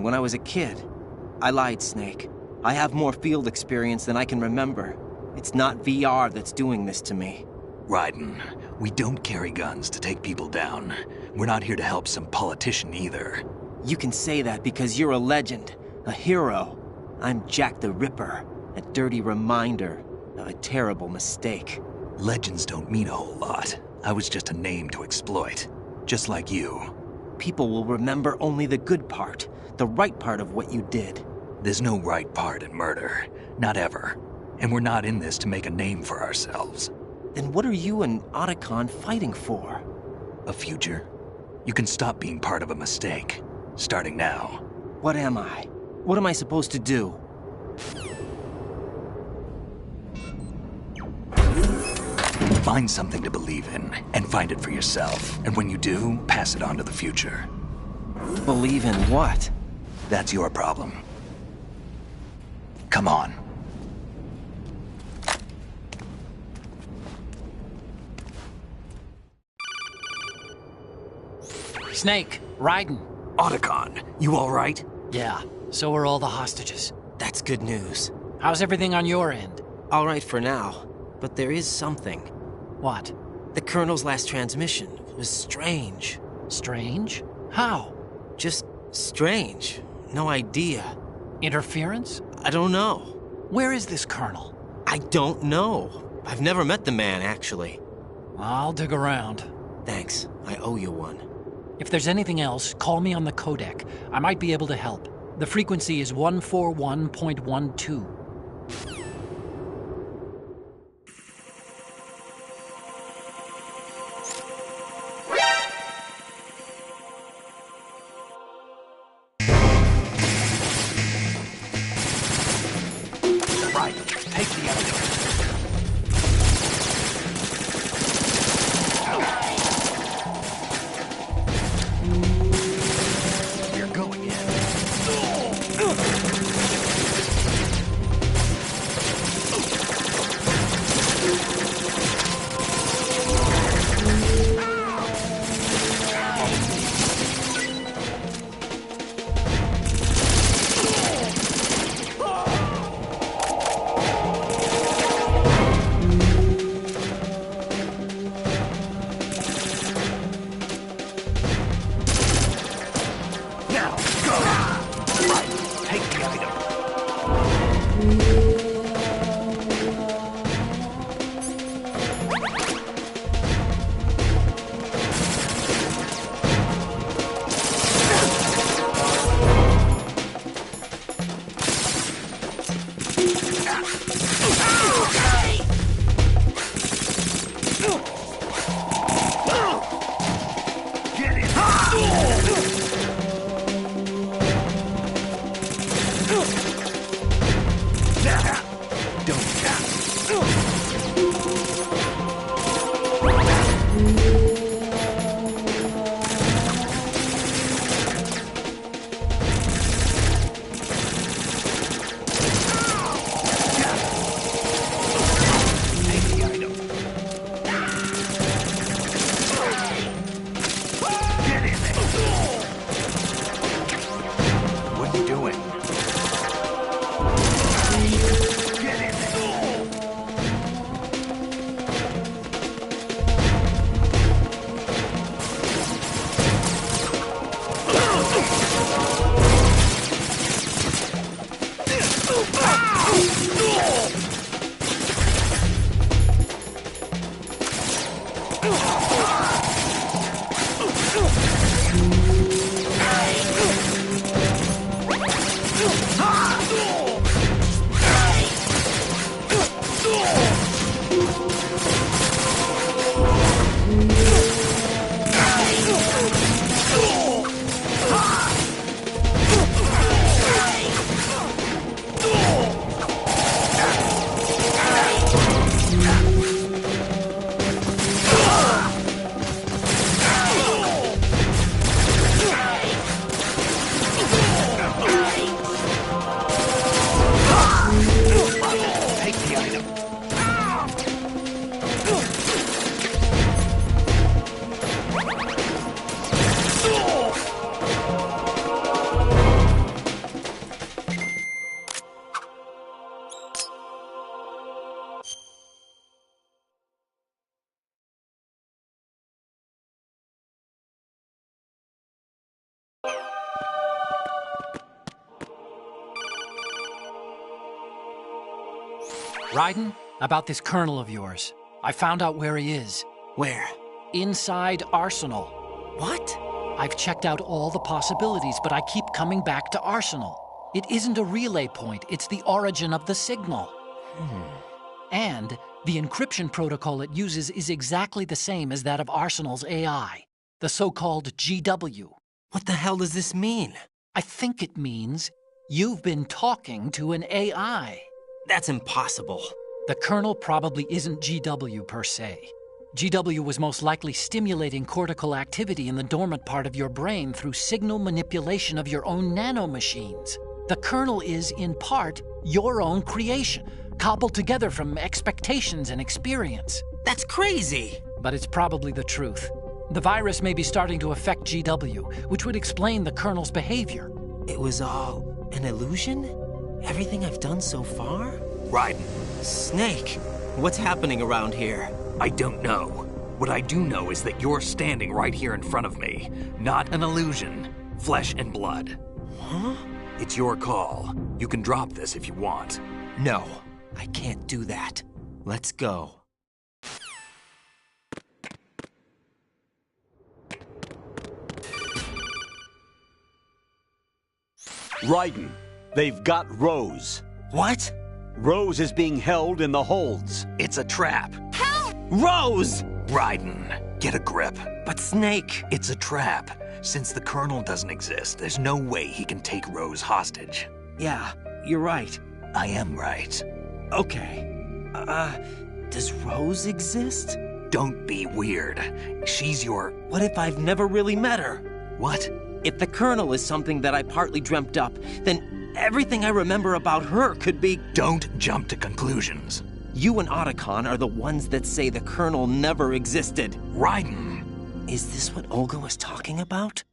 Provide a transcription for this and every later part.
when I was a kid. I lied, Snake. I have more field experience than I can remember. It's not VR that's doing this to me. Raiden, we don't carry guns to take people down. We're not here to help some politician either. You can say that because you're a legend, a hero. I'm Jack the Ripper, a dirty reminder of a terrible mistake. Legends don't mean a whole lot. I was just a name to exploit, just like you. People will remember only the good part, the right part of what you did. There's no right part in murder, not ever. And we're not in this to make a name for ourselves. Then what are you and Otacon fighting for? A future? You can stop being part of a mistake, starting now. What am I? What am I supposed to do? Find something to believe in, and find it for yourself. And when you do, pass it on to the future. Believe in what? That's your problem. Come on. Snake, Raiden. Otacon, you all right? Yeah, so are all the hostages. That's good news. How's everything on your end? All right for now, but there is something. What? The Colonel's last transmission was strange. Strange? How? Just strange. No idea. Interference? I don't know. Where is this Colonel? I don't know. I've never met the man, actually. I'll dig around. Thanks. I owe you one. If there's anything else, call me on the codec. I might be able to help. The frequency is 141.12. Right, take the elevator. You're going in. Now, go! Right, take the item. Get it! What are you doing? Raiden, about this colonel of yours. I found out where he is. Where? Inside Arsenal. What? I've checked out all the possibilities, but I keep coming back to Arsenal. It isn't a relay point, it's the origin of the signal. And the encryption protocol it uses is exactly the same as that of Arsenal's AI, the so-called GW. What the hell does this mean? I think it means you've been talking to an AI. That's impossible. The kernel probably isn't GW per se. GW was most likely stimulating cortical activity in the dormant part of your brain through signal manipulation of your own nanomachines. The kernel is, in part, your own creation, cobbled together from expectations and experience. That's crazy! But it's probably the truth. The virus may be starting to affect GW, which would explain the kernel's behavior. It was all an illusion? Everything I've done so far? Raiden, Snake, what's happening around here? I don't know. What I do know is that you're standing right here in front of me. Not an illusion. Flesh and blood. Huh? It's your call. You can drop this if you want. No, I can't do that. Let's go. Raiden, they've got Rose. What? Rose is being held in the holds. It's a trap. Rose! Raiden, get a grip. But Snake... It's a trap. Since the Colonel doesn't exist, there's no way he can take Rose hostage. Yeah, you're right. I am right. Okay. Does Rose exist? Don't be weird. She's your... What if I've never really met her? What? If the Colonel is something that I partly dreamt up, then everything I remember about her could be... Don't jump to conclusions. You and Otacon are the ones that say the Colonel never existed. Raiden! Is this what Olga was talking about?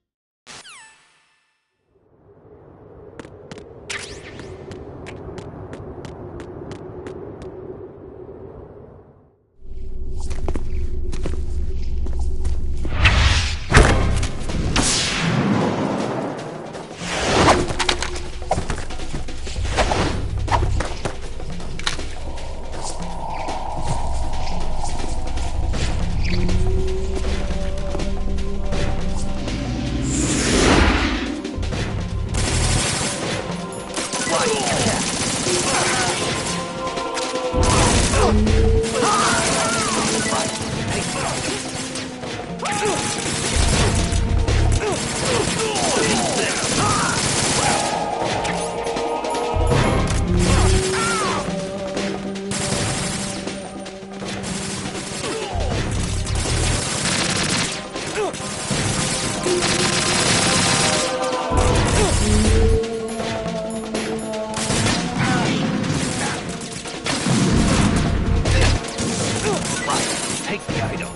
Take the item.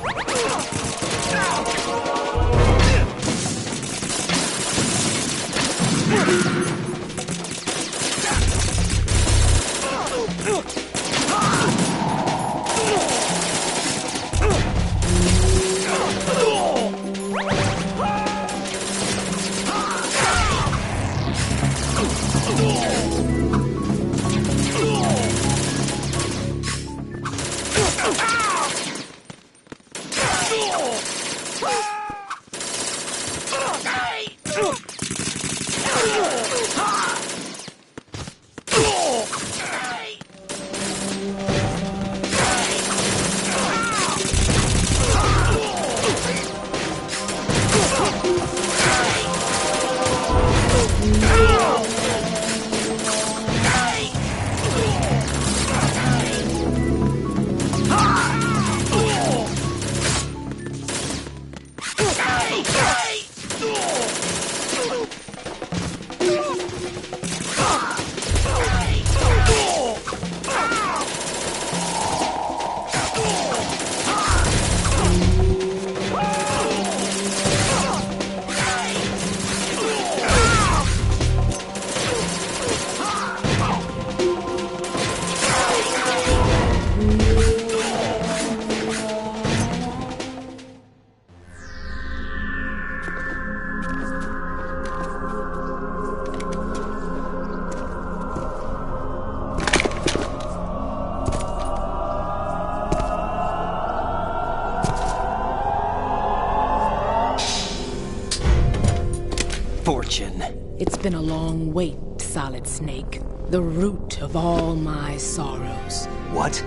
been a long wait, Solid Snake. The root of all my sorrows. What?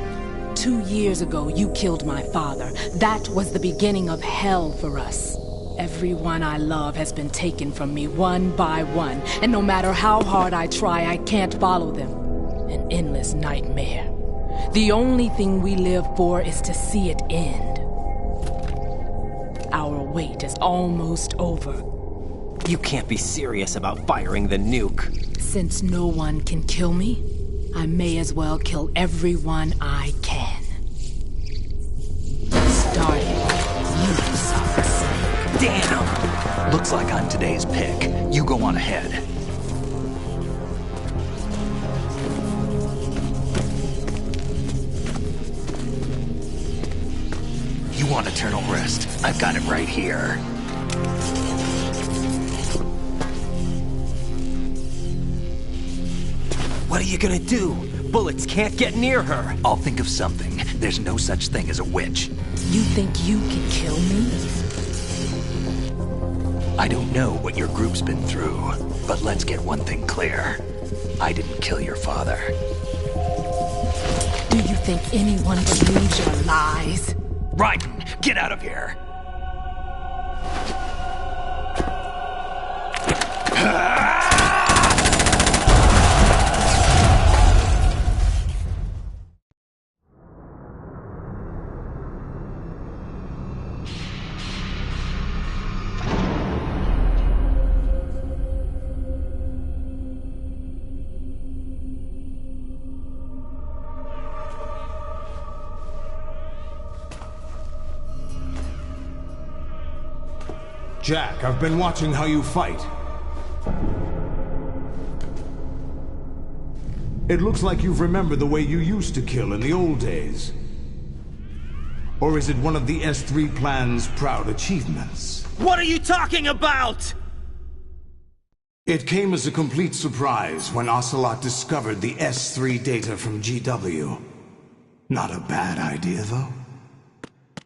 2 years ago, you killed my father. That was the beginning of hell for us. Everyone I love has been taken from me one by one, and no matter how hard I try, I can't follow them. An endless nightmare. The only thing we live for is to see it end. Our wait is almost over. You can't be serious about firing the nuke. Since no one can kill me, I may as well kill everyone I can. Starting with you, Solid Snake. Damn! Looks like I'm today's pick. You go on ahead. You want eternal rest? I've got it right here. What are you gonna do? Bullets can't get near her. I'll think of something. There's no such thing as a witch. You think you can kill me? I don't know what your group's been through, but let's get one thing clear. I didn't kill your father. Do you think anyone believes your lies? Raiden, get out of here! Jack, I've been watching how you fight. It looks like you've remembered the way you used to kill in the old days. Or is it one of the S3 plan's proud achievements? What are you talking about? It came as a complete surprise when Ocelot discovered the S3 data from GW. Not a bad idea, though.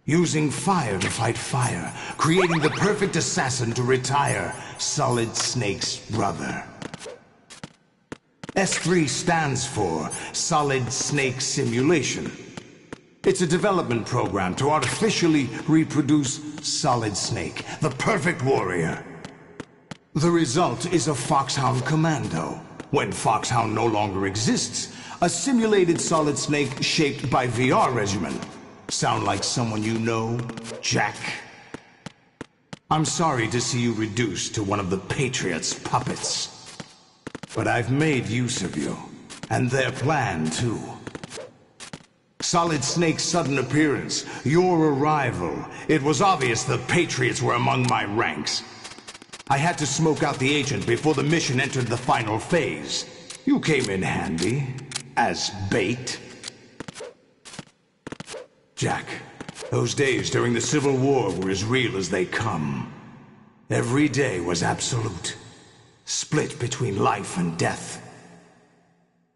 Using fire to fight fire, creating the perfect assassin to retire Solid Snake's brother. S3 stands for Solid Snake Simulation. It's a development program to artificially reproduce Solid Snake, the perfect warrior. The result is a Foxhound Commando. When Foxhound no longer exists, a simulated Solid Snake shaped by VR regimen. Sound like someone you know, Jack? I'm sorry to see you reduced to one of the Patriots' puppets. But I've made use of you, and their plan too. Solid Snake's sudden appearance, your arrival, it was obvious the Patriots were among my ranks. I had to smoke out the agent before the mission entered the final phase. You came in handy, as bait. Jack, those days during the Civil War were as real as they come. Every day was absolute, split between life and death.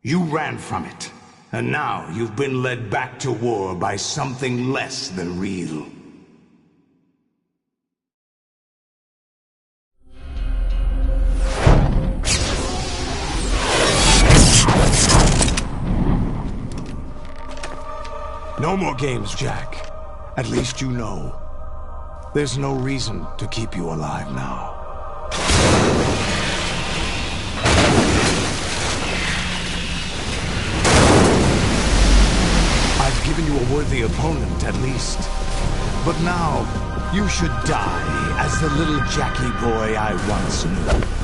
You ran from it, and now you've been led back to war by something less than real. No more games, Jack. At least you know. There's no reason to keep you alive now. I've given you a worthy opponent, at least. But now, you should die as the little Jackie boy I once knew.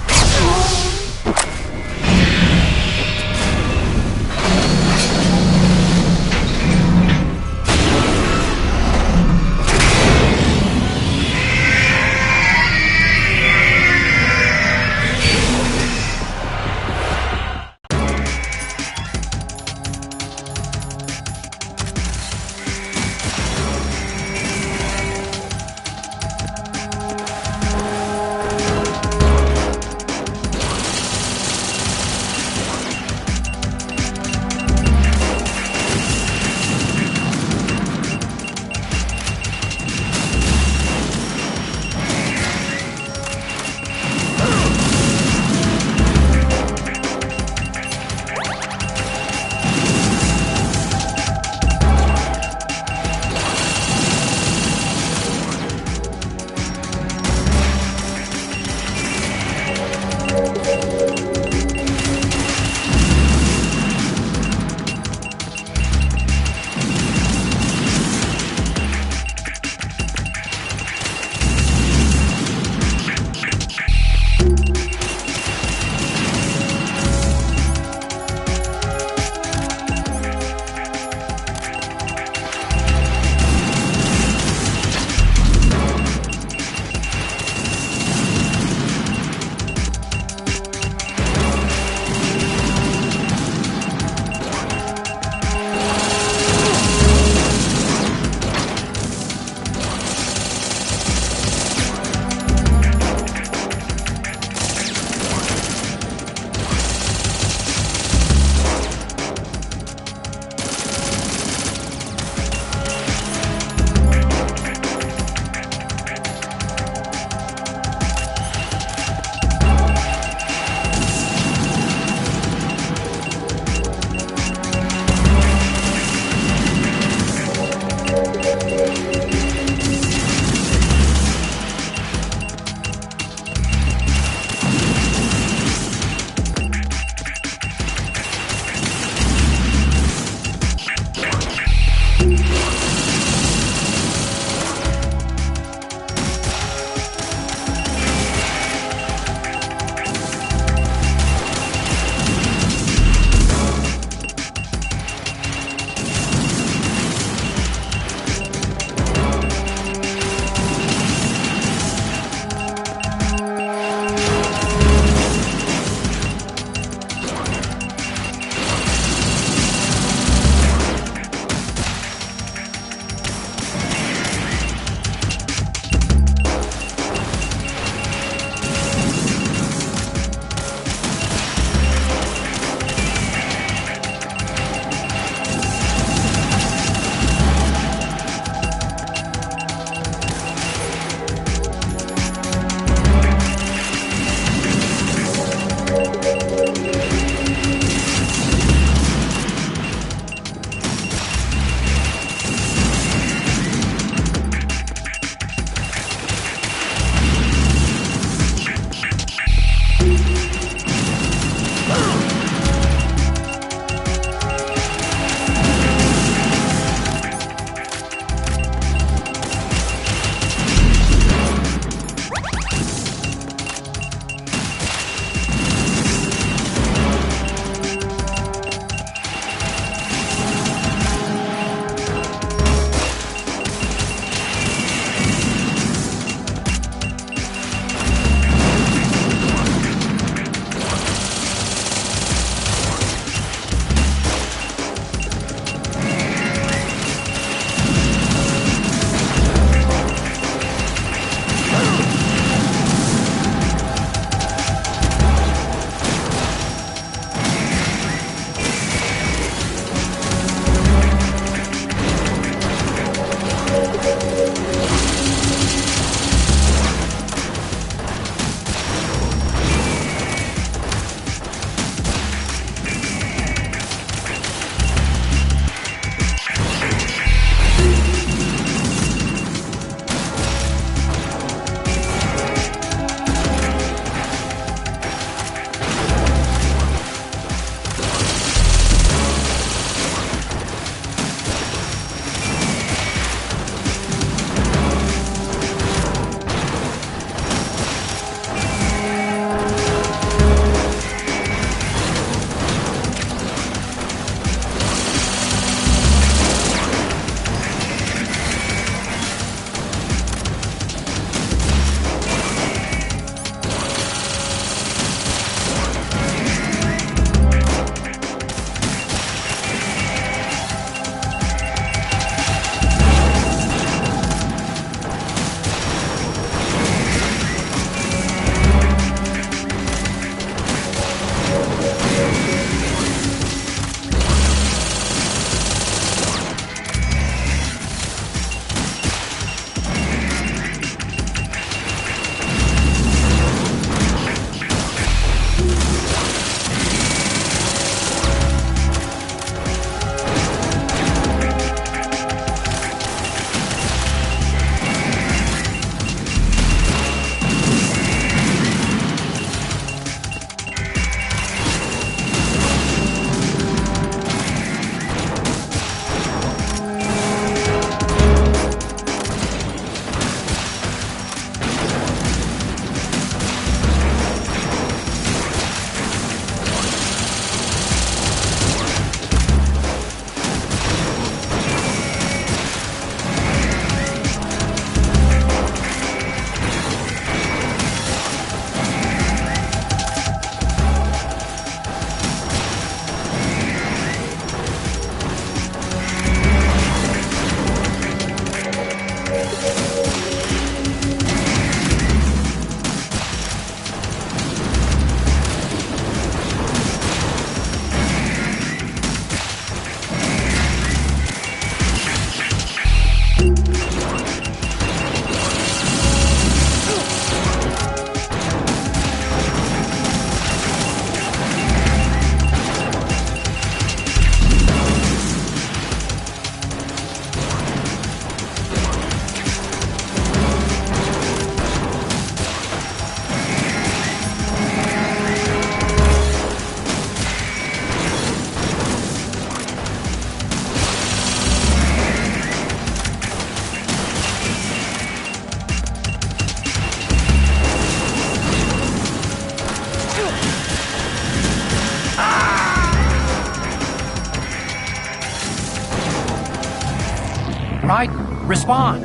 Raiden, respond!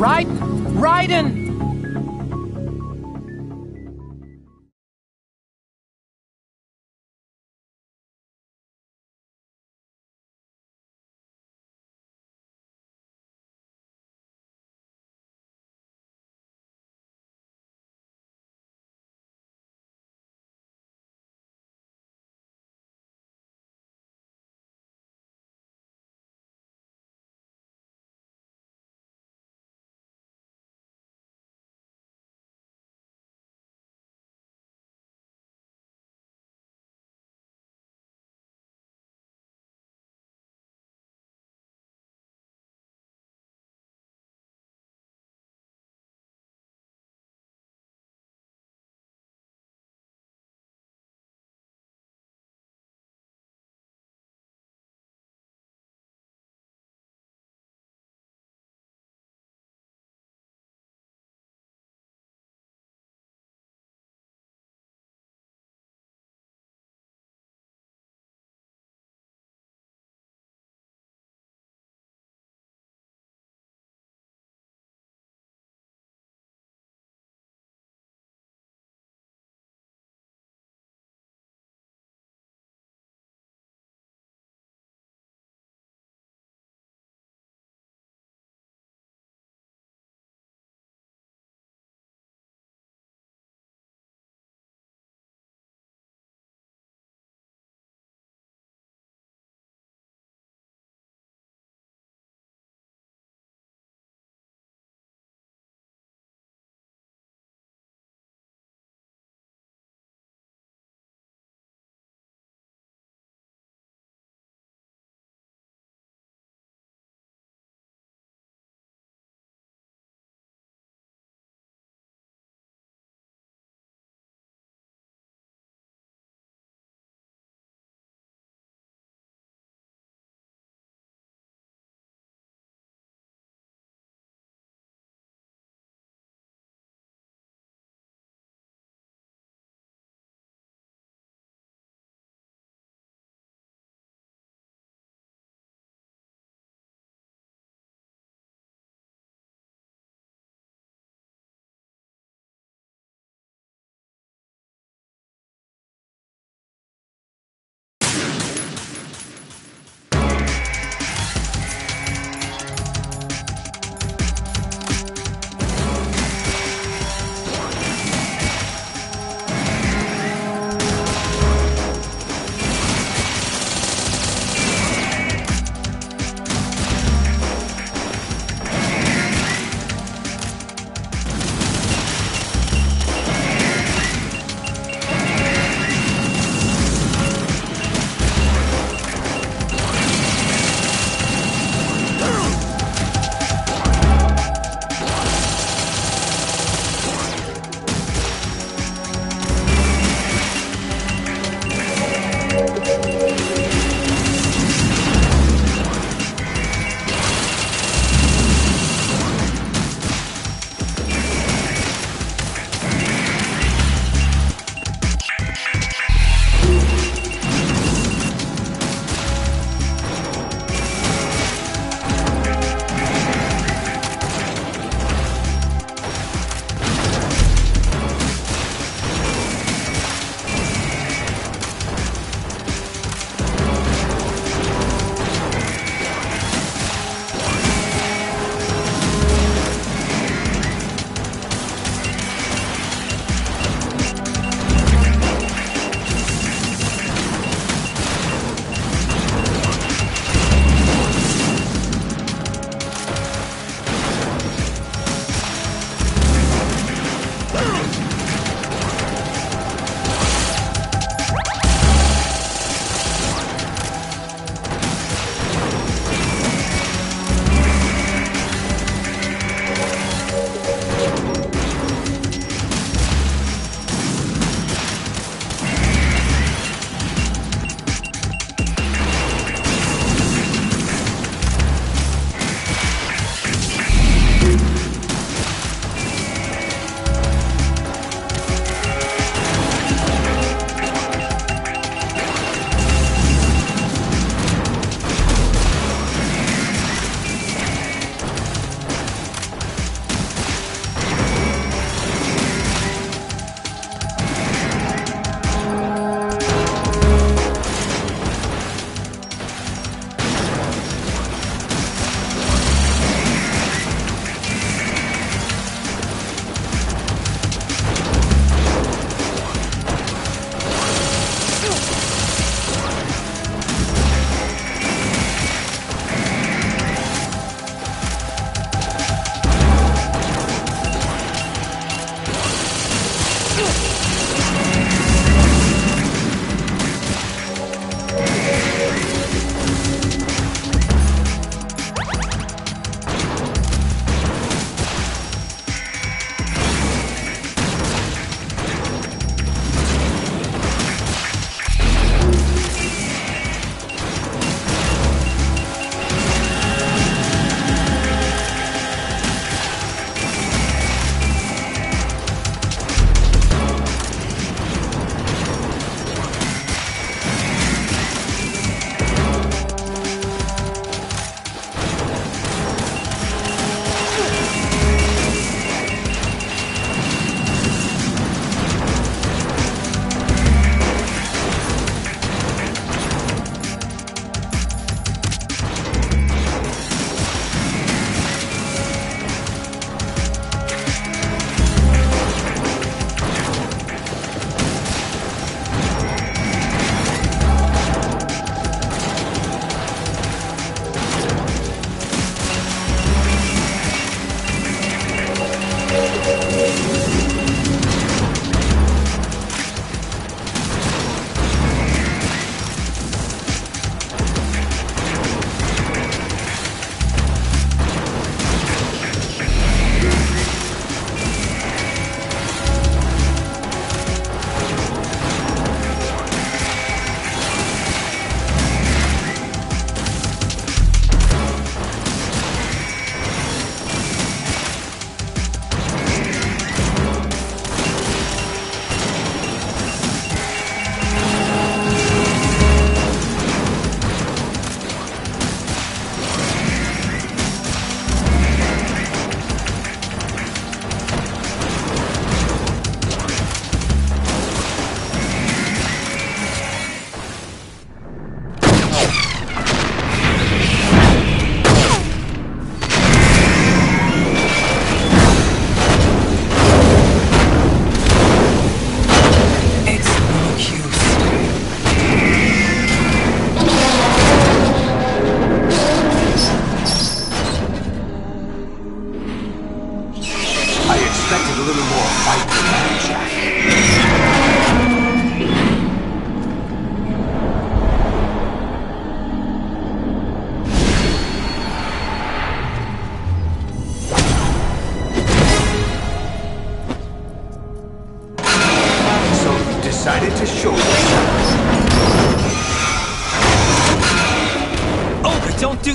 Raiden! Raiden!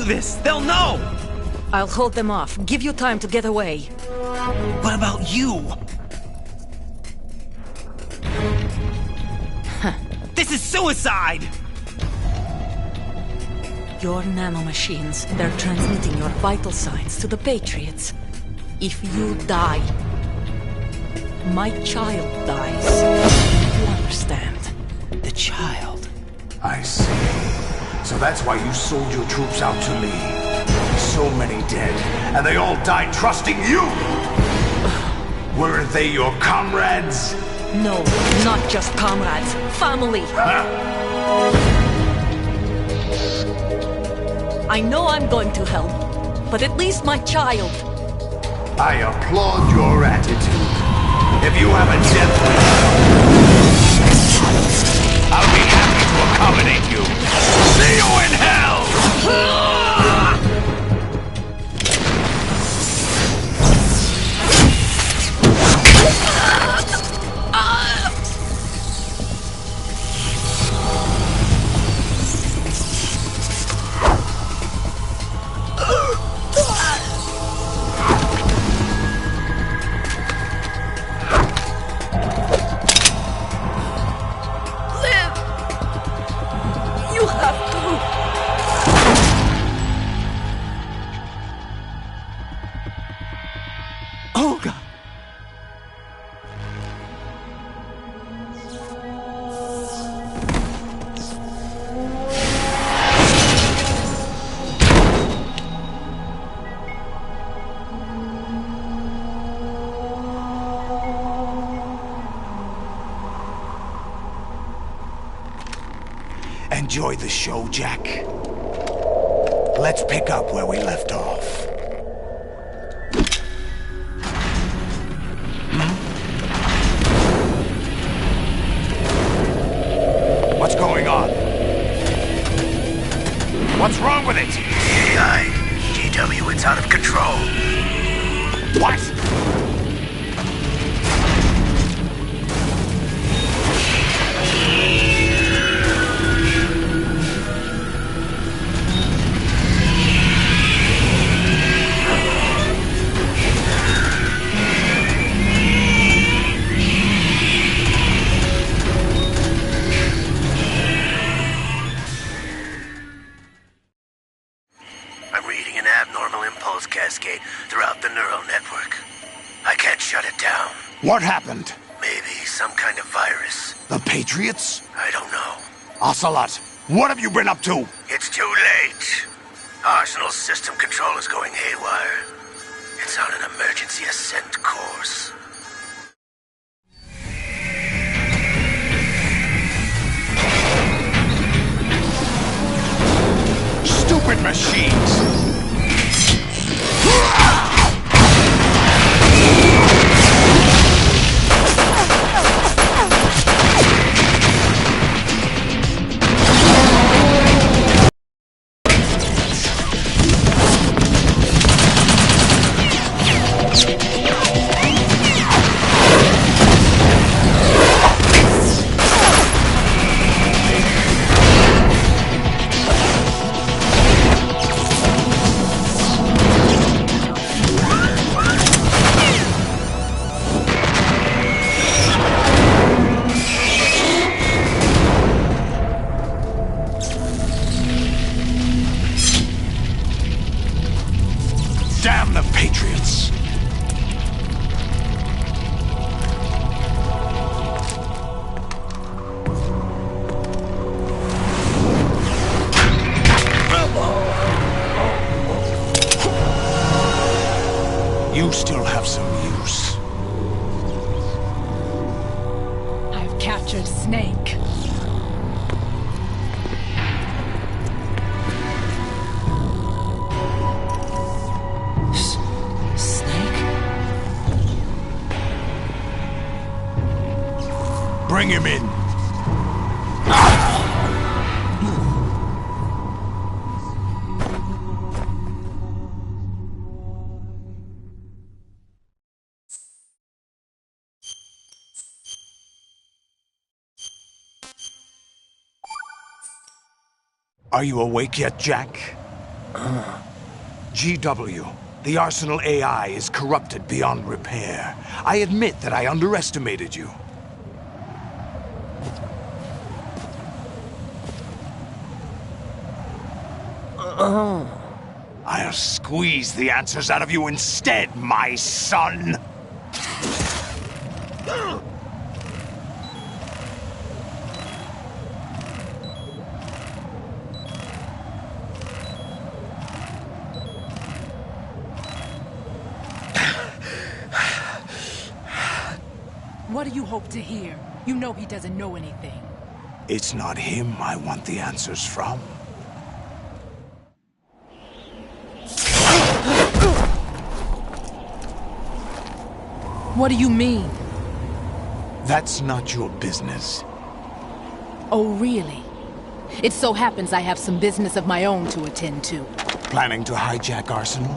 this! They'll know! I'll hold them off. Give you time to get away. What about you? This is suicide! Your nanomachines, they're transmitting your vital signs to the Patriots. If you die, my child dies. You understand? The child. I see. So that's why you sold your troops out to me. So many dead, and they all died trusting you! Weren't they your comrades? No, not just comrades. Family. I know I'm going to hell, but at least my child. I applaud your attitude. If you have a death wish, I'll be happy to accommodate you. See you in hell! Olga! Enjoy the show, Jack. Let's pick up where we left off. What's going on? What's wrong with it? GW, it's out of control. What? Cascade throughout the neural network. I can't shut it down. What happened? Maybe some kind of virus. The Patriots? I don't know. Ocelot, what have you been up to? It's too late. Arsenal's system control is going haywire. It's on an emergency ascent course. Stupid machines! Damn the Patriots! You still have some use. I've captured Snake. Bring him in. Are you awake yet, Jack? GW, the Arsenal AI is corrupted beyond repair. I admit that I underestimated you. I'll squeeze the answers out of you instead, my son! What do you hope to hear? You know he doesn't know anything. It's not him I want the answers from. What do you mean? That's not your business. Oh, really? It so happens I have some business of my own to attend to. Planning to hijack Arsenal?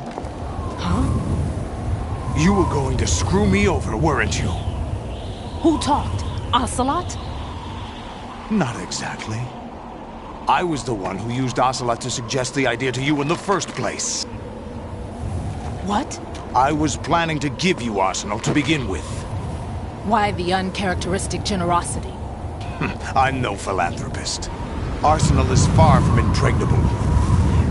Huh? You were going to screw me over, weren't you? Who talked? Ocelot? Not exactly. I was the one who used Ocelot to suggest the idea to you in the first place. What? I was planning to give you Arsenal to begin with. Why the uncharacteristic generosity? I'm no philanthropist. Arsenal is far from impregnable.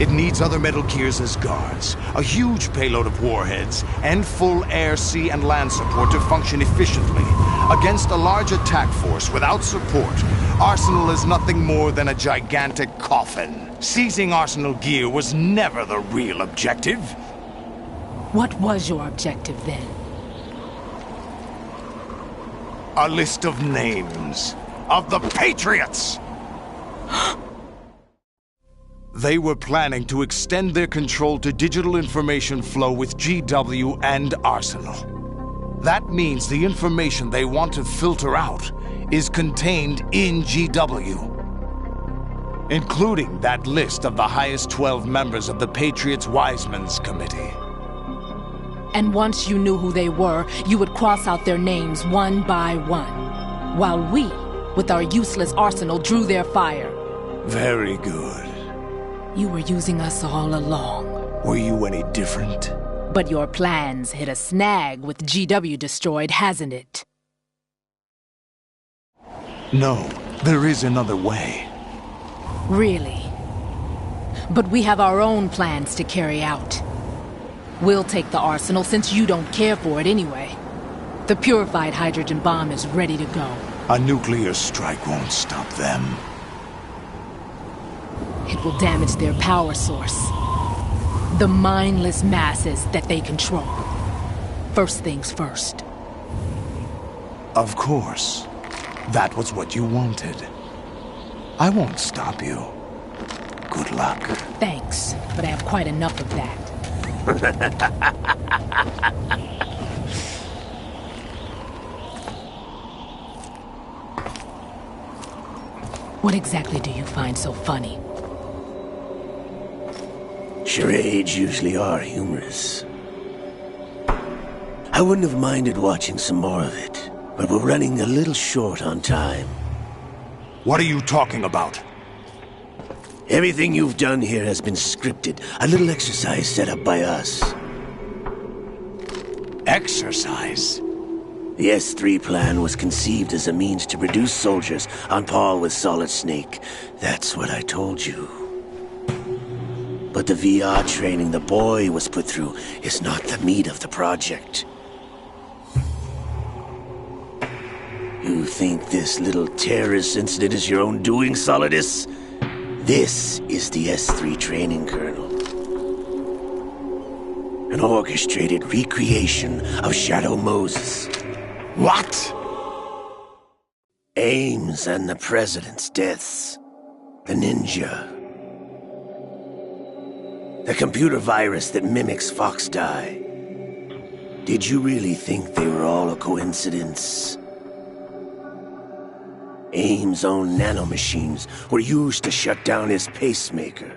It needs other Metal Gears as guards, a huge payload of warheads, and full air, sea, and land support to function efficiently. Against a large attack force without support, Arsenal is nothing more than a gigantic coffin. Seizing Arsenal gear was never the real objective. What was your objective then? A list of names of the Patriots! They were planning to extend their control to digital information flow with GW and Arsenal. That means the information they want to filter out is contained in GW, including that list of the highest 12 members of the Patriots Wiseman's Committee. And once you knew who they were, you would cross out their names one by one, while we, with our useless arsenal, drew their fire. Very good. You were using us all along. Were you any different? But your plans hit a snag with GW destroyed, hasn't it? No, there is another way. Really? But we have our own plans to carry out. We'll take the arsenal since you don't care for it anyway. The purified hydrogen bomb is ready to go. A nuclear strike won't stop them. It will damage their power source. The mindless masses that they control. First things first. Of course. That was what you wanted. I won't stop you. Good luck. Thanks, but I have quite enough of that. What exactly do you find so funny? Charades usually are humorous. I wouldn't have minded watching some more of it, but we're running a little short on time. What are you talking about? Everything you've done here has been scripted, a little exercise set up by us. Exercise? The S3 plan was conceived as a means to produce soldiers on par with Solid Snake. That's what I told you. But the VR training the boy was put through is not the meat of the project. You think this little terrorist incident is your own doing, Solidus? This is the S3 training kernel. An orchestrated recreation of Shadow Moses. What? Ames and the President's deaths. The ninja. The computer virus that mimics Foxdie. Did you really think they were all a coincidence? Ames' own nanomachines were used to shut down his pacemaker.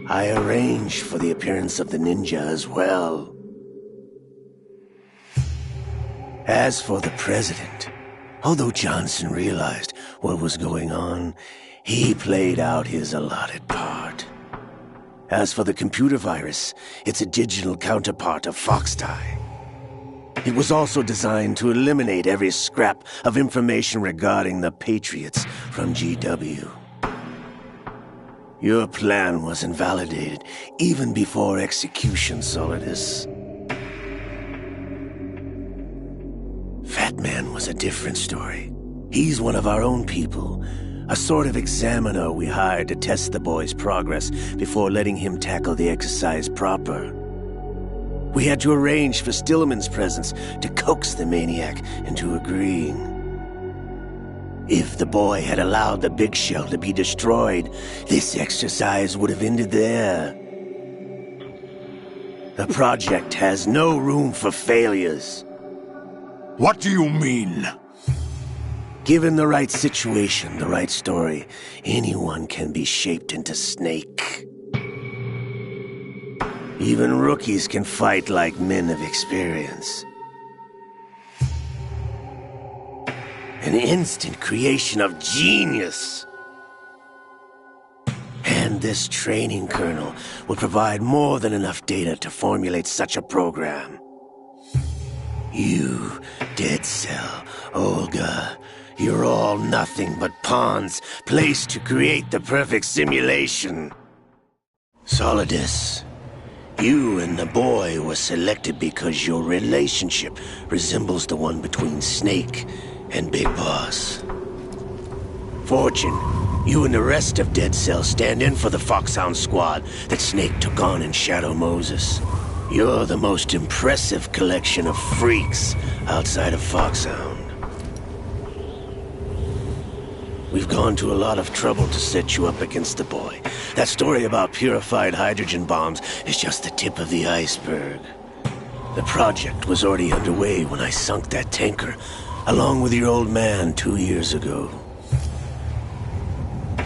I arranged for the appearance of the ninja as well. As for the President, although Johnson realized what was going on, He played out his allotted part. As for the computer virus, it's a digital counterpart of Foxdie. It was also designed to eliminate every scrap of information regarding the Patriots from GW. Your plan was invalidated even before execution, Solidus. Fat Man was a different story. He's one of our own people, a sort of examiner we hired to test the boy's progress before letting him tackle the exercise proper. We had to arrange for Stillman's presence to coax the maniac into agreeing. If the boy had allowed the big shell to be destroyed, this exercise would have ended there. The project has no room for failures. What do you mean? Given the right situation, the right story, anyone can be shaped into Snake. Even rookies can fight like men of experience. An instant creation of genius. And this training kernel will provide more than enough data to formulate such a program. You, Dead Cell, Olga, you're all nothing but pawns placed to create the perfect simulation. Solidus, you and the boy were selected because your relationship resembles the one between Snake and Big Boss. Fortune, you and the rest of Dead Cell stand in for the Foxhound squad that Snake took on in Shadow Moses. You're the most impressive collection of freaks outside of Foxhound. We've gone to a lot of trouble to set you up against the boy. That story about purified hydrogen bombs is just the tip of the iceberg. The project was already underway when I sunk that tanker, along with your old man 2 years ago.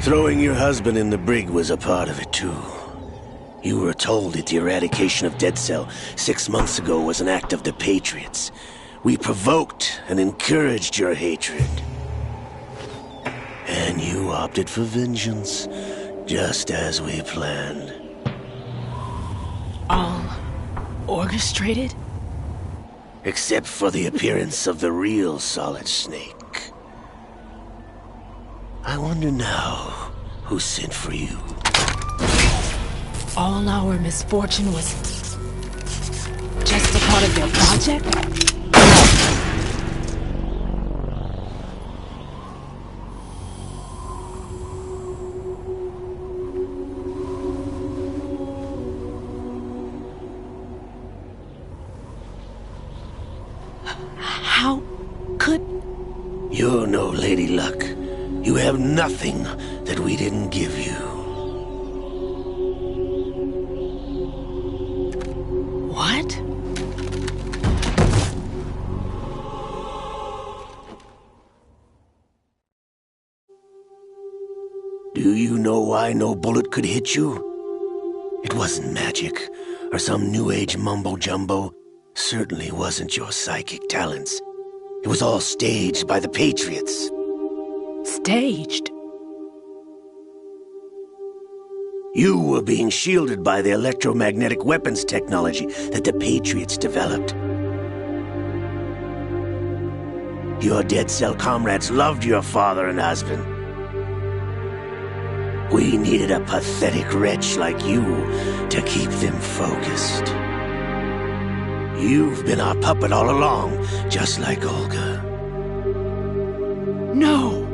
Throwing your husband in the brig was a part of it too. You were told that the eradication of Dead Cell 6 months ago was an act of the Patriots. We provoked and encouraged your hatred. And you opted for vengeance, just as we planned. All orchestrated? Except for the appearance of the real Solid Snake. I wonder now who sent for you. All our misfortune was just a part of their project? How could... You're no Lady Luck. You have nothing that we didn't give you. What? Do you know why no bullet could hit you? It wasn't magic, or some new age mumbo-jumbo. Certainly wasn't your psychic talents. It was all staged by the Patriots. Staged? You were being shielded by the electromagnetic weapons technology that the Patriots developed. Your Dead Cell comrades loved your father and husband. We needed a pathetic wretch like you to keep them focused. You've been our puppet all along, just like Olga. No!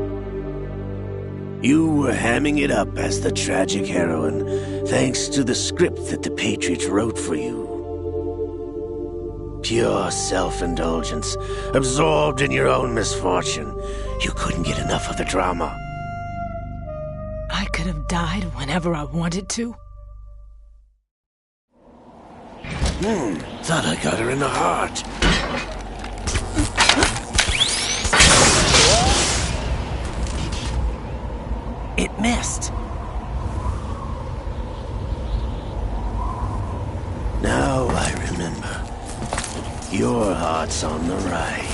You were hamming it up as the tragic heroine, thanks to the script that the Patriots wrote for you. Pure self-indulgence, absorbed in your own misfortune. You couldn't get enough of the drama. I could have died whenever I wanted to. Thought I got her in the heart. It missed. Now I remember. Your heart's on the right.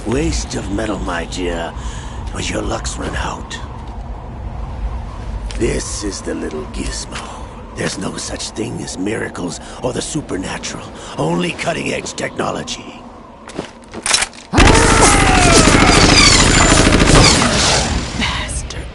Waste of metal, my dear, but your luck's run out. This is the little gizmo. There's no such thing as miracles or the supernatural, only cutting-edge technology. Bastard.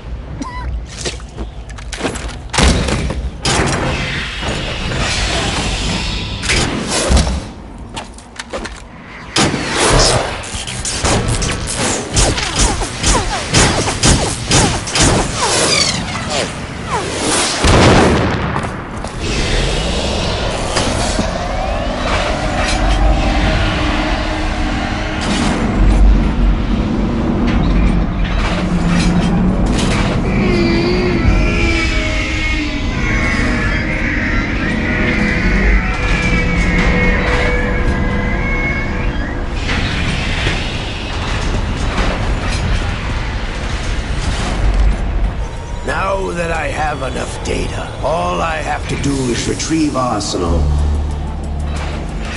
Now that I have enough data, all I have to do is retrieve Arsenal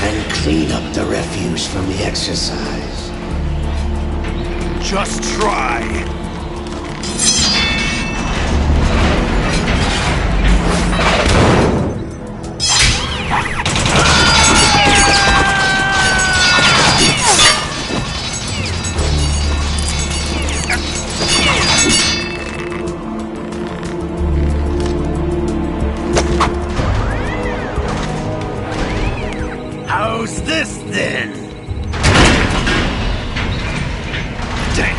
and clean up the refuse from the exercise. Just try. How's this then? Damn!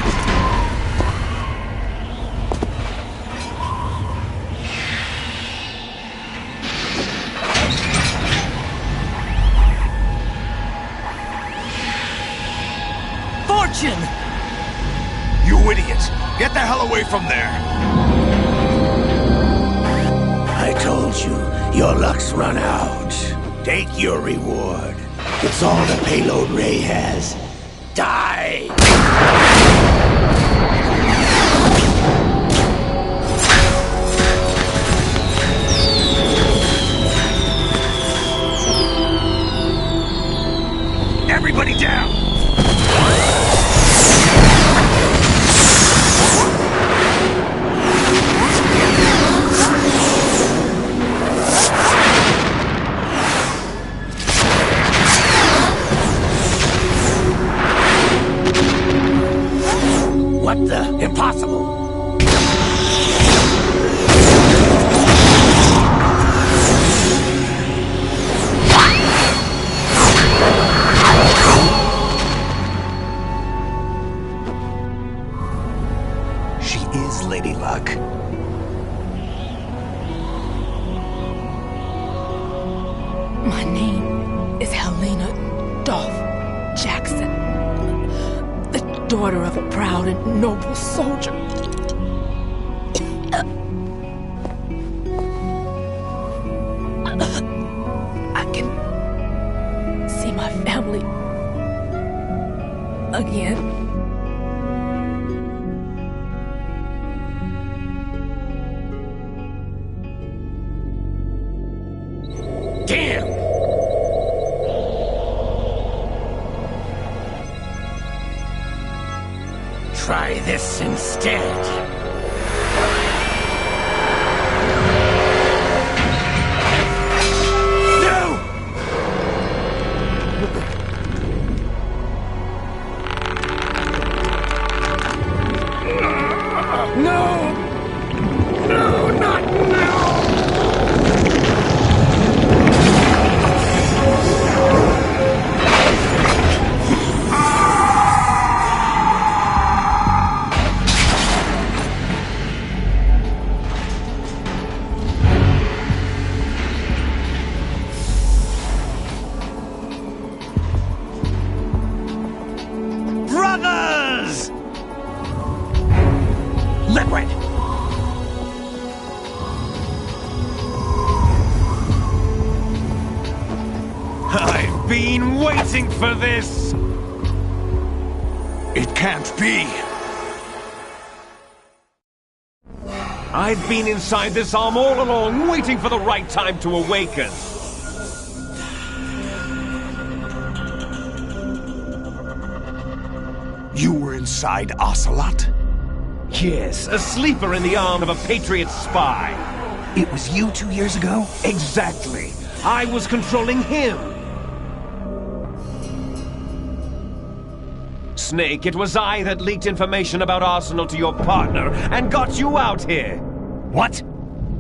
Fortune! You idiot! Get the hell away from there! I told you, your luck's run out. Take your reward. It's all the payload Ray has. Die! Everybody down! What the? Impossible! She is Lady Luck. My name is Helena Dolph Jackson, the daughter of a proud and noble soldier. I can see my family again. Damn! Try this instead. Brothers! Liquid! I've been waiting for this! It can't be. I've been inside this arm all along, waiting for the right time to awaken. You were inside Ocelot? Yes, a sleeper in the arm of a Patriot spy. It was you 2 years ago? Exactly. I was controlling him. Snake, it was I that leaked information about Arsenal to your partner and got you out here. What?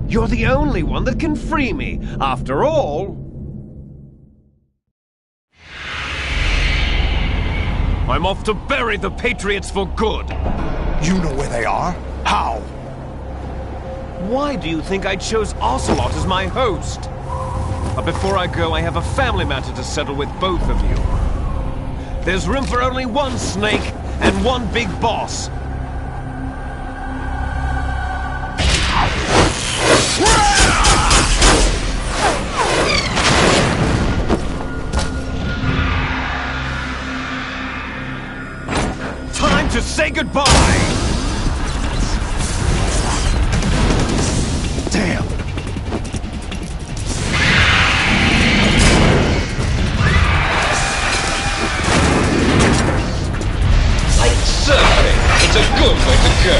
You're the only one that can free me. After all... I'm off to bury the Patriots for good. You know where they are? How? Why do you think I chose Ocelot as my host? But before I go, I have a family matter to settle with both of you. There's room for only one Snake and one big boss. Time to say goodbye! Damn! Like surfing, it's a good way to go.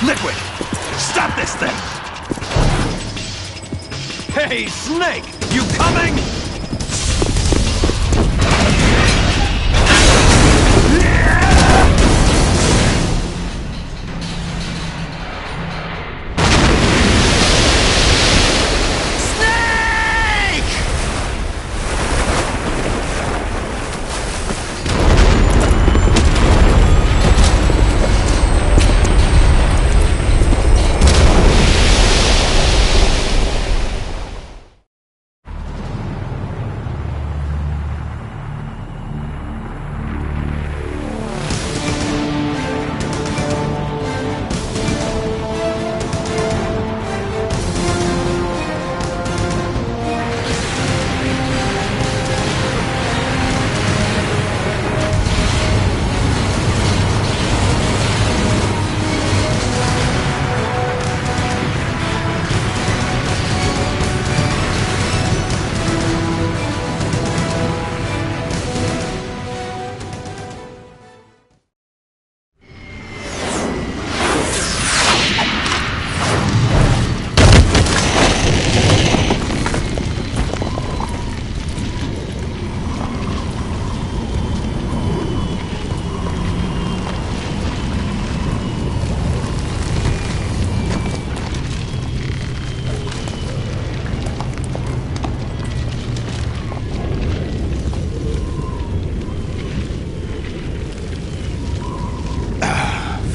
Liquid! Stop this thing! Hey, Snake! You coming?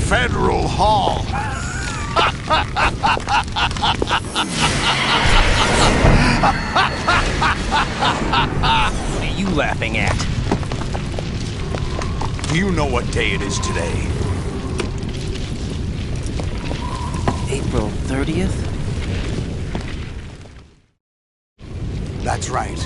Federal Hall. What are you laughing at? Do you know what day it is today? April 30th? That's right.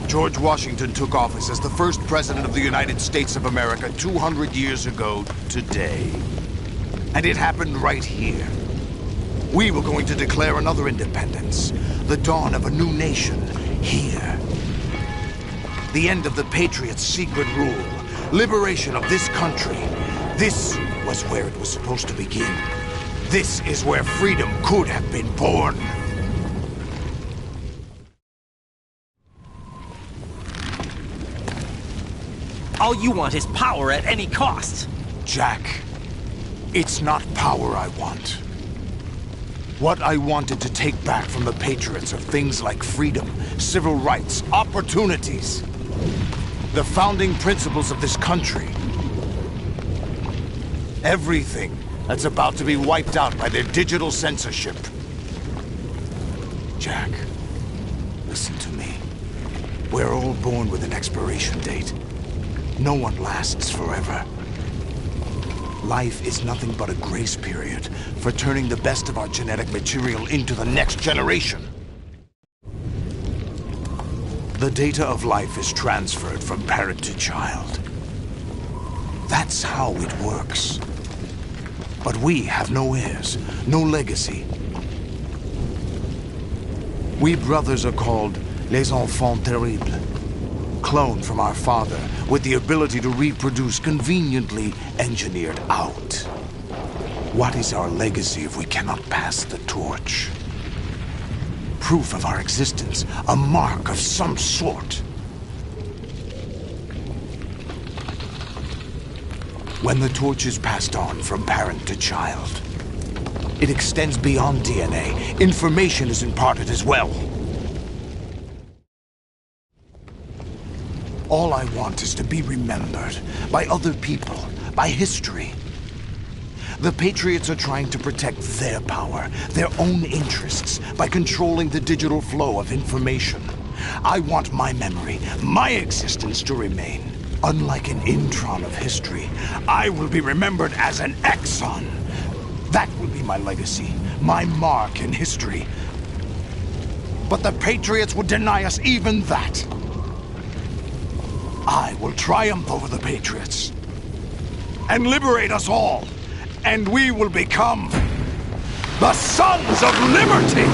George Washington took office as the first president of the United States of America 200 years ago today. And it happened right here. We were going to declare another independence, the dawn of a new nation, here. The end of the Patriots' secret rule, liberation of this country. This was where it was supposed to begin. This is where freedom could have been born. All you want is power at any cost. Jack, it's not power I want. What I wanted to take back from the Patriots are things like freedom, civil rights, opportunities. The founding principles of this country. Everything that's about to be wiped out by their digital censorship. Jack, listen to me. We're all born with an expiration date. No one lasts forever. Life is nothing but a grace period for turning the best of our genetic material into the next generation. The data of life is transferred from parent to child. That's how it works. But we have no heirs, no legacy. We brothers are called Les Enfants Terribles. Cloned from our father, with the ability to reproduce conveniently engineered out. What is our legacy if we cannot pass the torch? Proof of our existence, a mark of some sort. When the torch is passed on from parent to child, it extends beyond DNA. Information is imparted as well. All I want is to be remembered by other people, by history. The Patriots are trying to protect their power, their own interests, by controlling the digital flow of information. I want my memory, my existence to remain. Unlike an intron of history, I will be remembered as an exon. That will be my legacy, my mark in history. But the Patriots would deny us even that. I will triumph over the Patriots and liberate us all, and we will become the Sons of Liberty!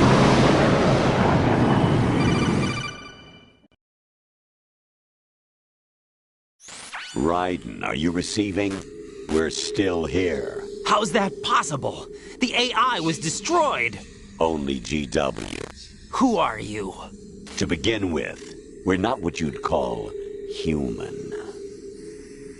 Raiden, are you receiving? We're still here. How's that possible? The AI was destroyed. Only GW. Who are you? To begin with, we're not what you'd call human.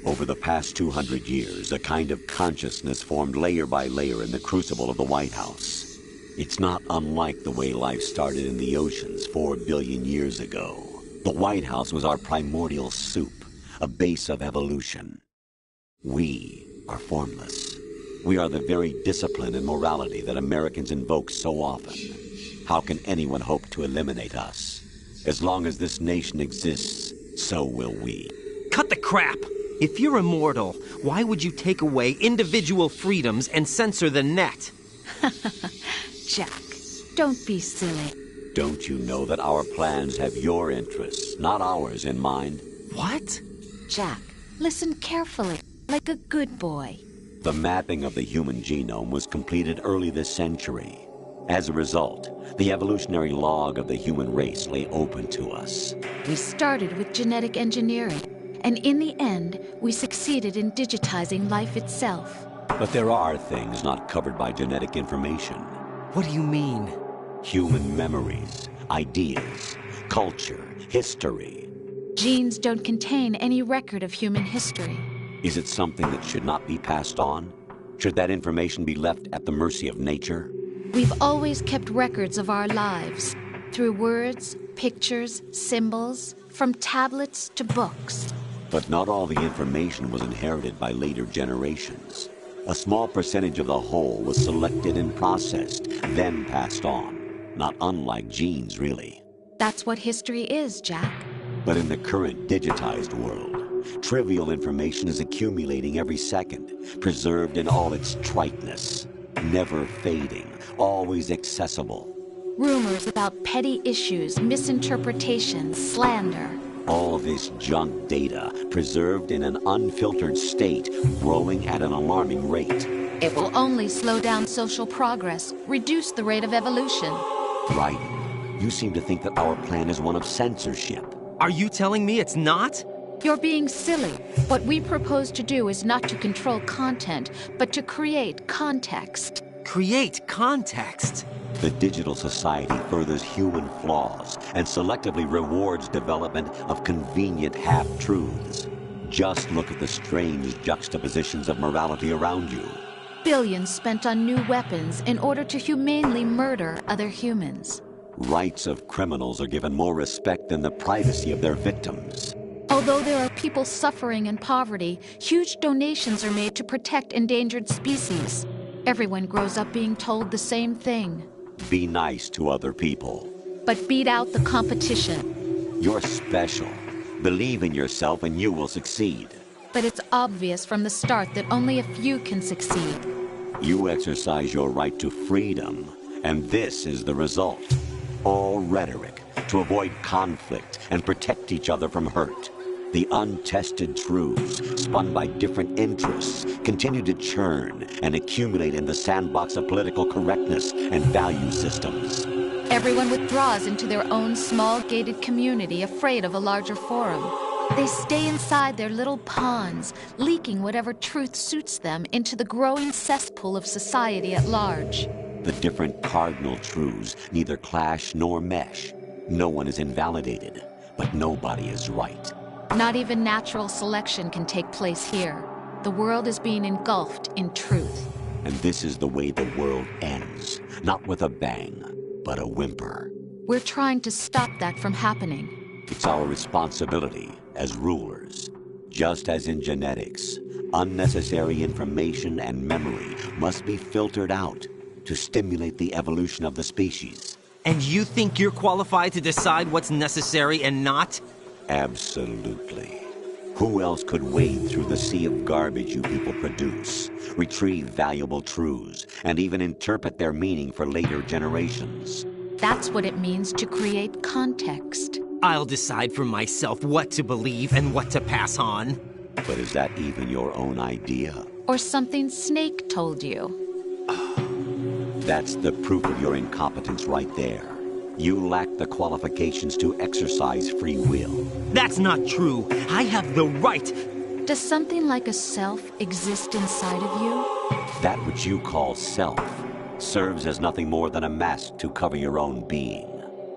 Over the past 200 years, a kind of consciousness formed layer by layer in the crucible of the White House. It's not unlike the way life started in the oceans 4 billion years ago. The White House was our primordial soup, a base of evolution. We are formless. We are the very discipline and morality that Americans invoke so often. How can anyone hope to eliminate us? As long as this nation exists, so will we. Cut the crap! If you're immortal, why would you take away individual freedoms and censor the net? Jack, don't be silly. Don't you know that our plans have your interests, not ours, in mind? What? Jack, listen carefully, like a good boy. The mapping of the human genome was completed early this century. As a result, the evolutionary log of the human race lay open to us. We started with genetic engineering, and in the end, we succeeded in digitizing life itself. But there are things not covered by genetic information. What do you mean? Human memories, ideas, culture, history. Genes don't contain any record of human history. Is it something that should not be passed on? Should that information be left at the mercy of nature? We've always kept records of our lives, through words, pictures, symbols, from tablets to books. But not all the information was inherited by later generations. A small percentage of the whole was selected and processed, then passed on. Not unlike genes, really. That's what history is, Jack. But in the current digitized world, trivial information is accumulating every second, preserved in all its triteness, never fading, always accessible. Rumors about petty issues, misinterpretations, slander. All this junk data, preserved in an unfiltered state, growing at an alarming rate. It will only slow down social progress, reduce the rate of evolution. Right. You seem to think that our plan is one of censorship. Are you telling me it's not? You're being silly. What we propose to do is not to control content, but to create context. Create context? The digital society furthers human flaws and selectively rewards development of convenient half-truths. Just look at the strange juxtapositions of morality around you. Billions spent on new weapons in order to humanely murder other humans. Rights of criminals are given more respect than the privacy of their victims. Although there are people suffering in poverty, huge donations are made to protect endangered species. Everyone grows up being told the same thing. Be nice to other people. But beat out the competition. You're special. Believe in yourself and you will succeed. But it's obvious from the start that only a few can succeed. You exercise your right to freedom, and this is the result. All rhetoric to avoid conflict and protect each other from hurt. The untested truths, spun by different interests, continue to churn and accumulate in the sandbox of political correctness and value systems. Everyone withdraws into their own small gated community, afraid of a larger forum. They stay inside their little ponds, leaking whatever truth suits them into the growing cesspool of society at large. The different cardinal truths neither clash nor mesh. No one is invalidated, but nobody is right. Not even natural selection can take place here. The world is being engulfed in truth. And this is the way the world ends. Not with a bang, but a whimper. We're trying to stop that from happening. It's our responsibility as rulers. Just as in genetics, unnecessary information and memory must be filtered out to stimulate the evolution of the species. And you think you're qualified to decide what's necessary and not? Absolutely. Who else could wade through the sea of garbage you people produce, retrieve valuable truths, and even interpret their meaning for later generations? That's what it means to create context. I'll decide for myself what to believe and what to pass on. But is that even your own idea? Or something Snake told you? That's the proof of your incompetence right there. You lack the qualifications to exercise free will. That's not true. I have the right. Does something like a self exist inside of you? That which you call self serves as nothing more than a mask to cover your own being.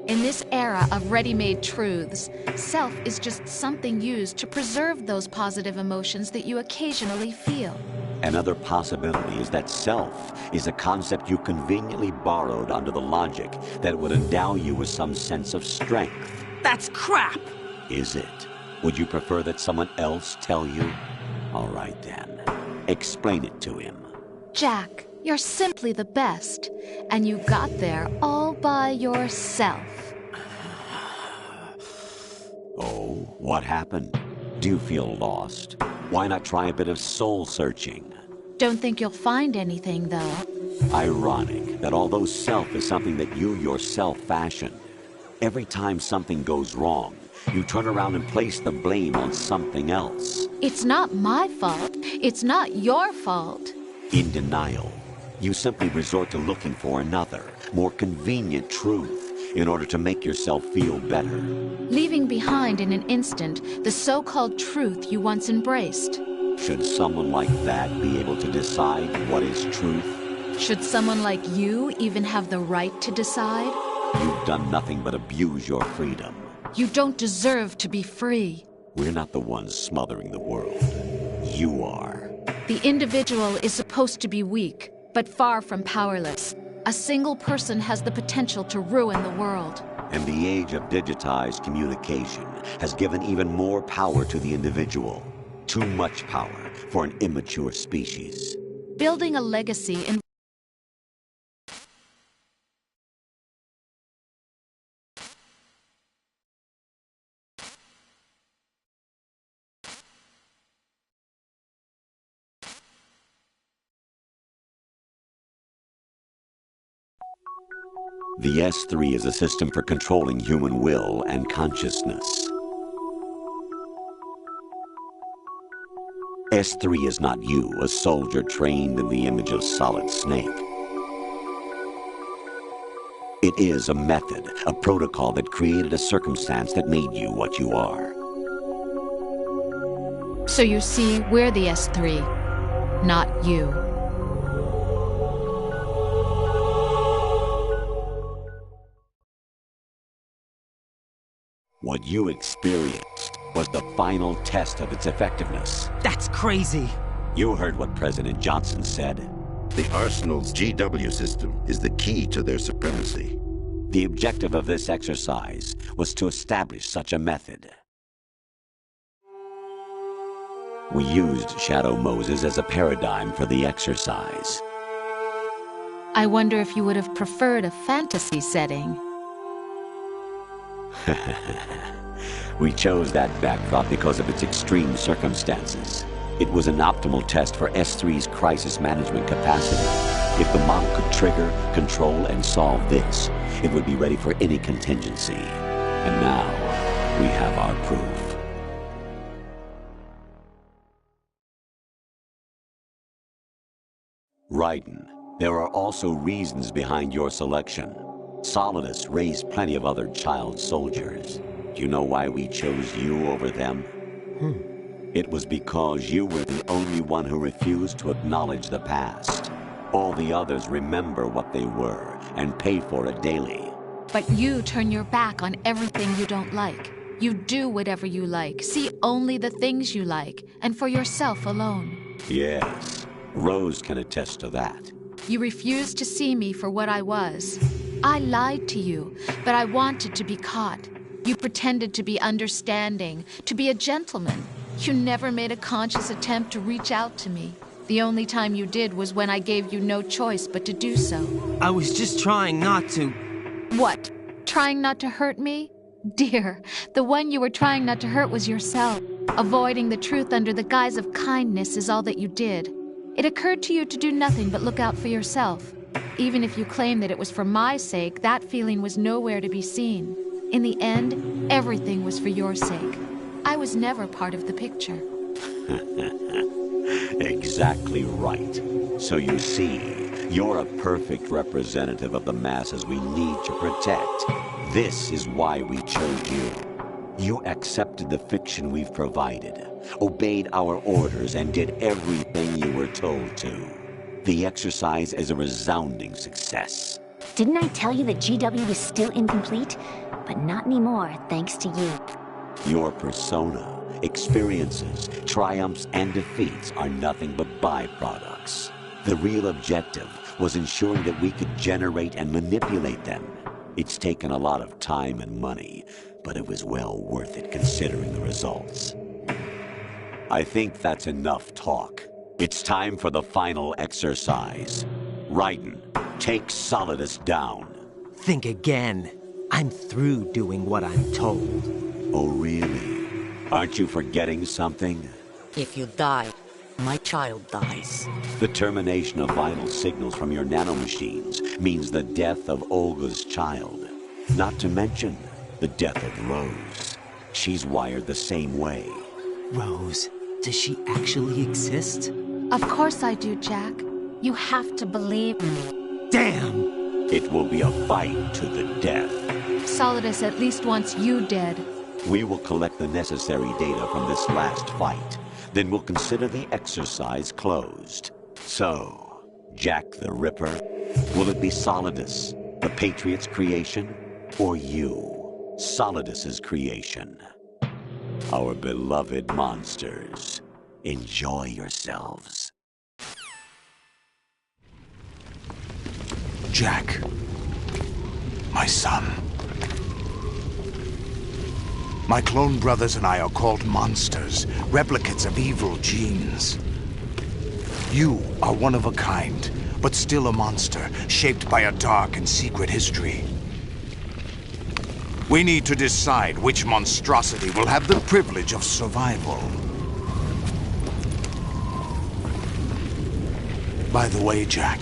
In this era of ready-made truths, self is just something used to preserve those positive emotions that you occasionally feel. Another possibility is that self is a concept you conveniently borrowed under the logic that would endow you with some sense of strength. That's crap! Is it? Would you prefer that someone else tell you? All right then. Explain it to him. Jack, you're simply the best, and you got there all by yourself. Oh, what happened? Do you feel lost? Why not try a bit of soul-searching? Don't think you'll find anything, though. Ironic that although self is something that you yourself fashioned, every time something goes wrong, you turn around and place the blame on something else. It's not my fault. It's not your fault. In denial, you simply resort to looking for another, more convenient truth in order to make yourself feel better. Leaving behind in an instant the so-called truth you once embraced. Should someone like that be able to decide what is truth? Should someone like you even have the right to decide? You've done nothing but abuse your freedom. You don't deserve to be free. We're not the ones smothering the world. You are. The individual is supposed to be weak, but far from powerless. A single person has the potential to ruin the world. And the age of digitized communication has given even more power to the individual. Too much power for an immature species. Building a legacy in The S3 is a system for controlling human will and consciousness. S3 is not you, a soldier trained in the image of Solid Snake. It is a method, a protocol that created a circumstance that made you what you are. So you see, we're the S3, not you. What you experienced was the final test of its effectiveness. That's crazy. You heard what President Johnson said. The Arsenal's GW system is the key to their supremacy. The objective of this exercise was to establish such a method. We used Shadow Moses as a paradigm for the exercise. I wonder if you would have preferred a fantasy setting. We chose that backdrop because of its extreme circumstances. It was an optimal test for S3's crisis management capacity. If the model could trigger, control, and solve this, it would be ready for any contingency. And now, we have our proof. Raiden, there are also reasons behind your selection. Solidus raised plenty of other child soldiers. Do you know why we chose you over them? It was because you were the only one who refused to acknowledge the past. All the others remember what they were and pay for it daily. But you turn your back on everything you don't like. You do whatever you like, see only the things you like, and for yourself alone. Yes, Rose can attest to that. You refused to see me for what I was. I lied to you, but I wanted to be caught. You pretended to be understanding, to be a gentleman. You never made a conscious attempt to reach out to me. The only time you did was when I gave you no choice but to do so. I was just trying not to... What? Trying not to hurt me? Dear, the one you were trying not to hurt was yourself. Avoiding the truth under the guise of kindness is all that you did. It occurred to you to do nothing but look out for yourself. Even if you claim that it was for my sake, that feeling was nowhere to be seen. In the end, everything was for your sake. I was never part of the picture. Exactly right. So you see, you're a perfect representative of the masses we need to protect. This is why we chose you. You accepted the fiction we've provided, obeyed our orders, and did everything you were told to. The exercise is a resounding success. Didn't I tell you that GW was still incomplete? But not anymore, thanks to you. Your persona, experiences, triumphs, and defeats are nothing but byproducts. The real objective was ensuring that we could generate and manipulate them. It's taken a lot of time and money, but it was well worth it considering the results. I think that's enough talk. It's time for the final exercise. Raiden, take Solidus down. Think again. I'm through doing what I'm told. Oh, really? Aren't you forgetting something? If you die, my child dies. The termination of vital signals from your nanomachines means the death of Olga's child. Not to mention the death of Rose. She's wired the same way. Rose, does she actually exist? Of course I do, Jack. You have to believe me. Damn! It will be a fight to the death. Solidus at least wants you dead. We will collect the necessary data from this last fight. Then we'll consider the exercise closed. So, Jack the Ripper, will it be Solidus, the Patriot's creation, or you, Solidus's creation? Our beloved monsters, enjoy yourselves. Jack, my son. My clone brothers and I are called monsters, replicates of evil genes. You are one of a kind, but still a monster, shaped by a dark and secret history. We need to decide which monstrosity will have the privilege of survival. By the way, Jack,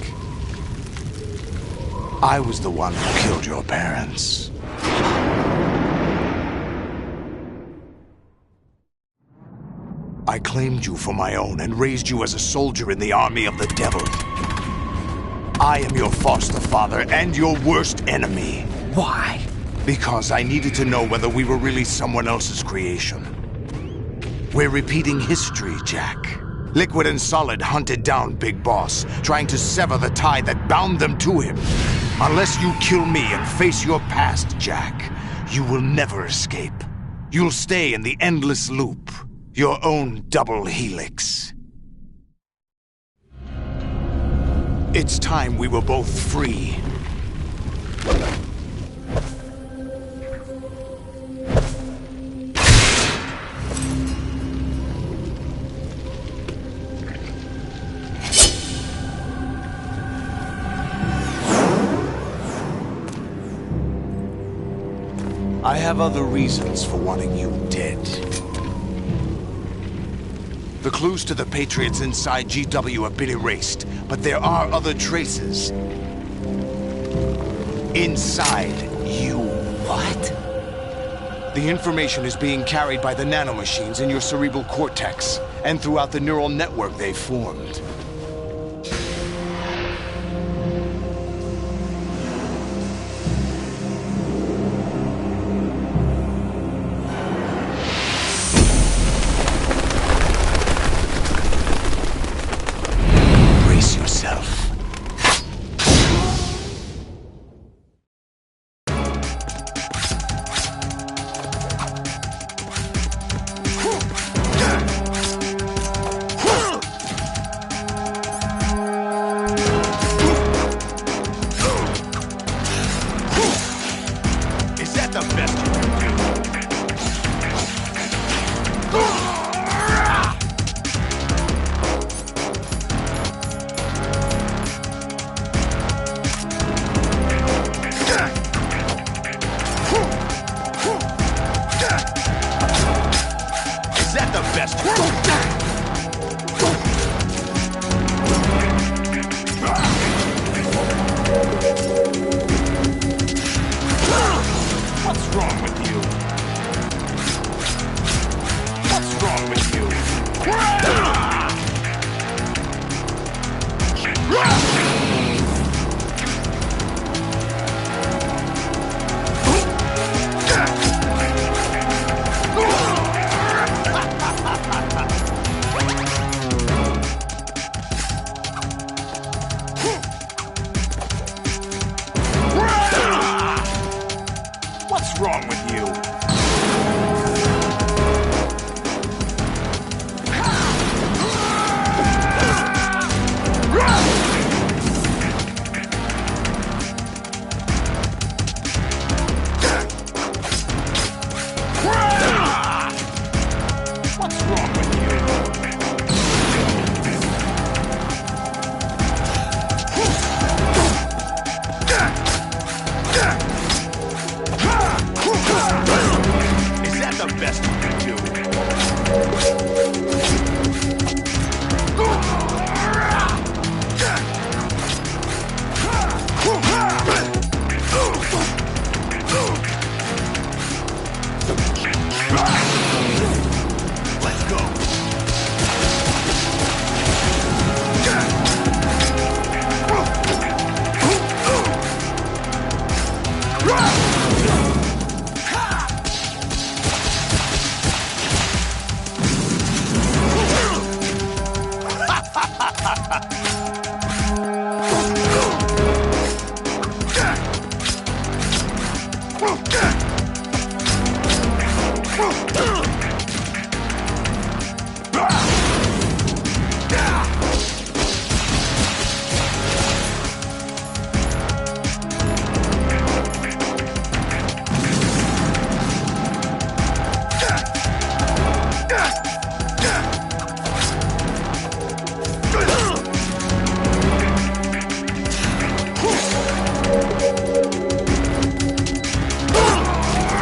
I was the one who killed your parents. I claimed you for my own and raised you as a soldier in the army of the devil. I am your foster father and your worst enemy. Why? Because I needed to know whether we were really someone else's creation. We're repeating history, Jack. Liquid and Solid hunted down Big Boss, trying to sever the tie that bound them to him. Unless you kill me and face your past, Jack, you will never escape. You'll stay in the endless loop. Your own double helix. It's time we were both free. I have other reasons for wanting you dead. The clues to the Patriots inside GW have been erased, but there are other traces. Inside you. What? The information is being carried by the nanomachines in your cerebral cortex, and throughout the neural network they've formed. What's wrong with you? What's wrong with you? Is that the best you can do? Let's go.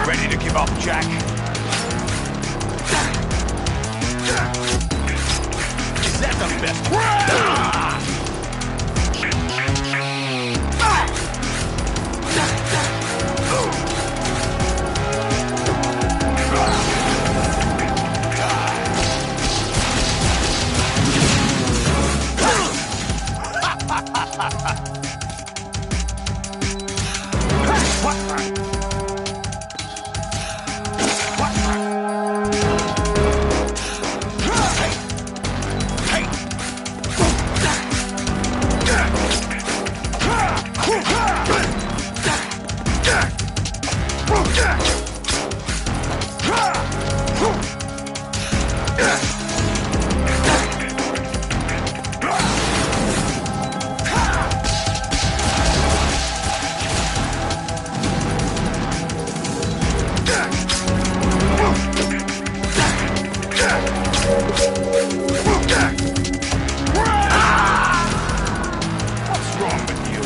Ready to give up, Jack? Is that the best? What's wrong with you?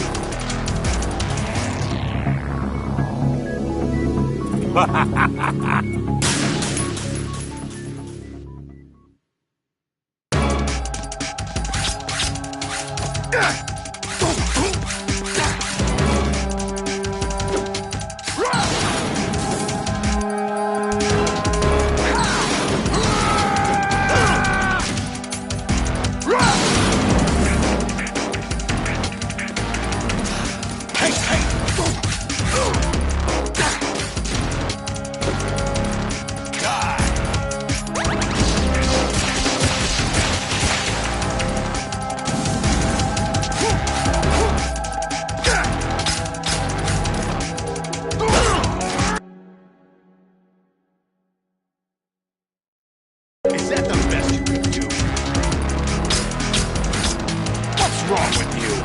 Is that the best you can do? What's wrong with you?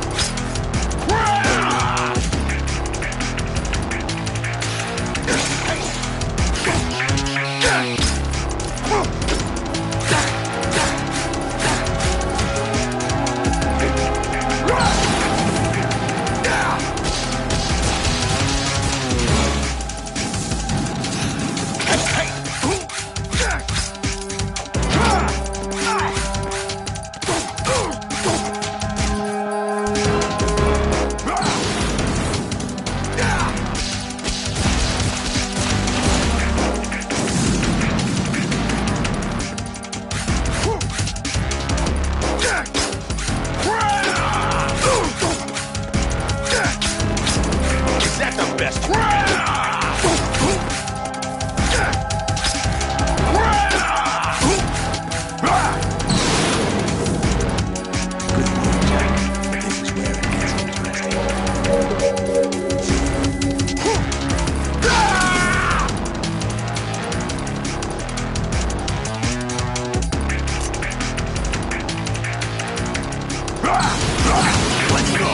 Let's go!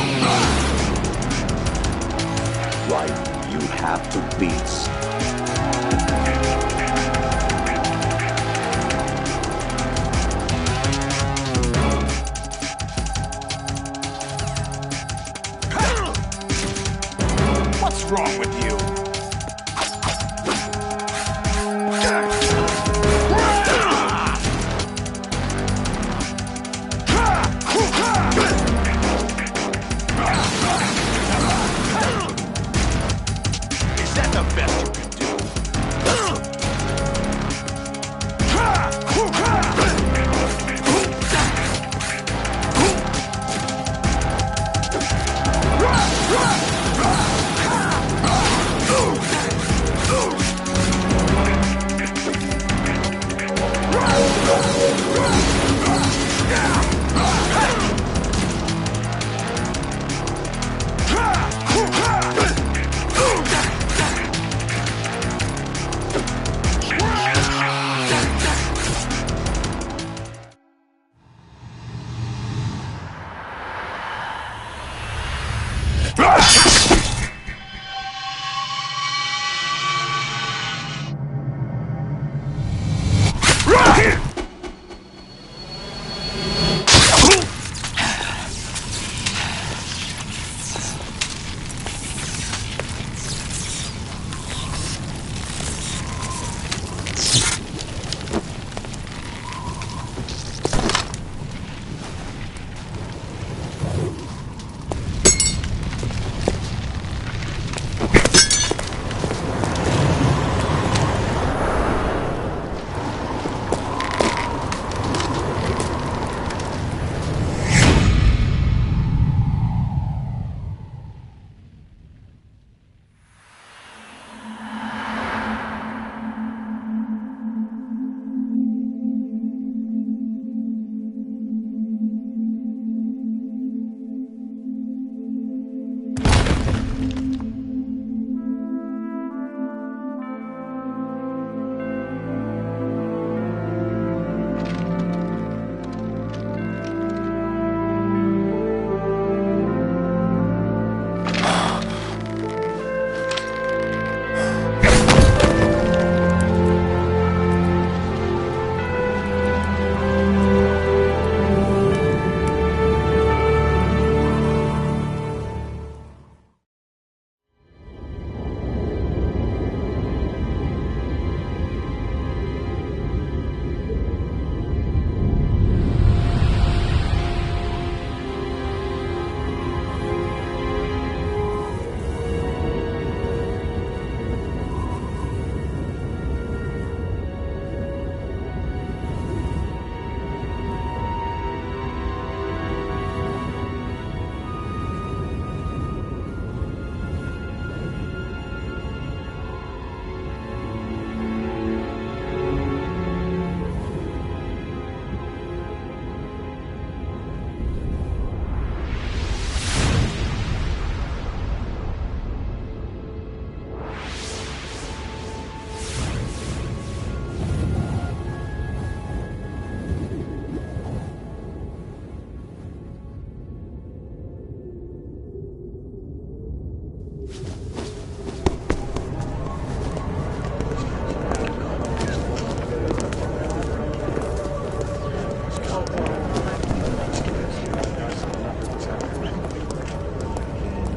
Right, you have to beats. What's wrong with you? Is that the best you can do?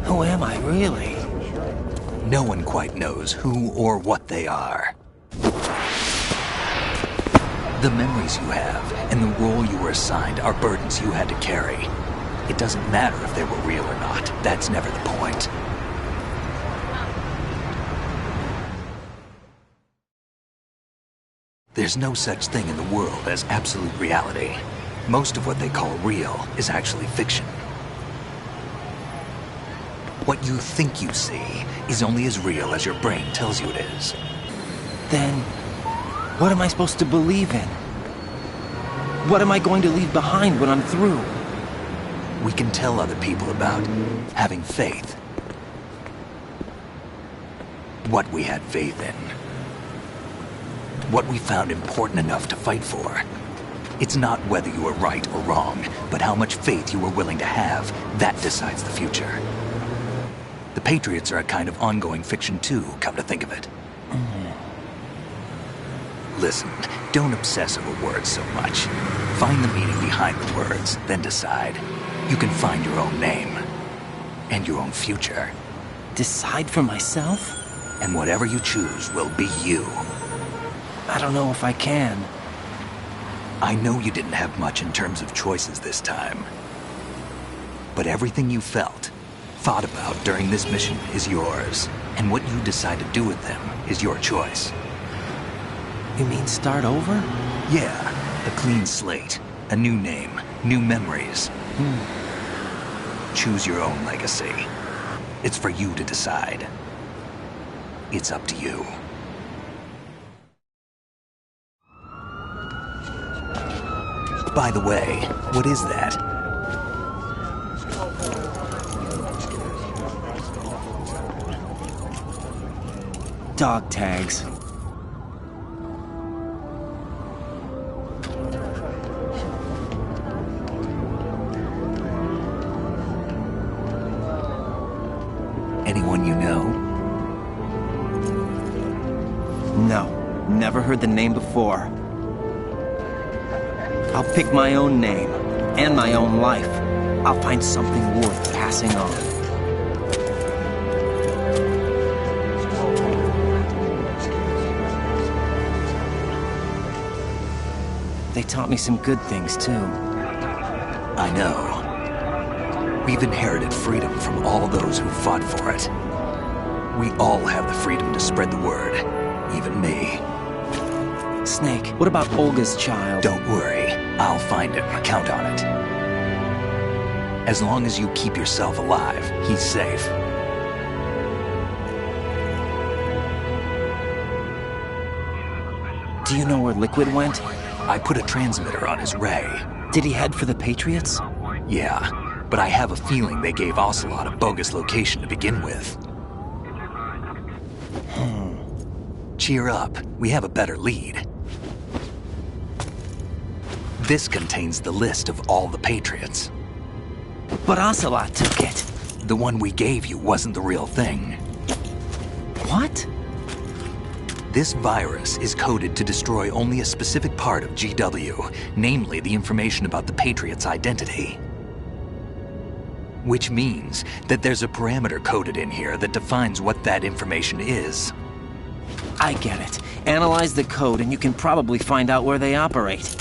Who am I, really? No one quite knows who or what they are. The memories you have and the role you were assigned are burdens you had to carry. It doesn't matter if they were real or not. That's never the point. There's no such thing in the world as absolute reality. Most of what they call real is actually fiction. What you think you see is only as real as your brain tells you it is. Then, what am I supposed to believe in? What am I going to leave behind when I'm through? We can tell other people about having faith. What we had faith in. What we found important enough to fight for. It's not whether you are right or wrong, but how much faith you are willing to have. That decides the future. The Patriots are a kind of ongoing fiction too, come to think of it. Listen, don't obsess over words so much. Find the meaning behind the words, then decide. You can find your own name. And your own future. Decide for myself? And whatever you choose will be you. I don't know if I can. I know you didn't have much in terms of choices this time. But everything you felt, thought about during this mission is yours. And what you decide to do with them is your choice. You mean start over? Yeah, a clean slate, a new name, new memories. Choose your own legacy. It's for you to decide. It's up to you. By the way, what is that? Dog tags. Anyone you know? No, never heard the name before. I'll pick my own name, and my own life. I'll find something worth passing on. They taught me some good things, too. I know. We've inherited freedom from all those who fought for it. We all have the freedom to spread the word, even me. Snake, what about Olga's child? Don't worry. I'll find him. Count on it. As long as you keep yourself alive, he's safe. Do you know where Liquid went? I put a transmitter on his ray. Did he head for the Patriots? Yeah, but I have a feeling they gave Ocelot a bogus location to begin with. Cheer up. We have a better lead. This contains the list of all the Patriots. But Ocelot took it. The one we gave you wasn't the real thing. What? This virus is coded to destroy only a specific part of GW, namely the information about the Patriots' identity. Which means that there's a parameter coded in here that defines what that information is. I get it. Analyze the code and you can probably find out where they operate.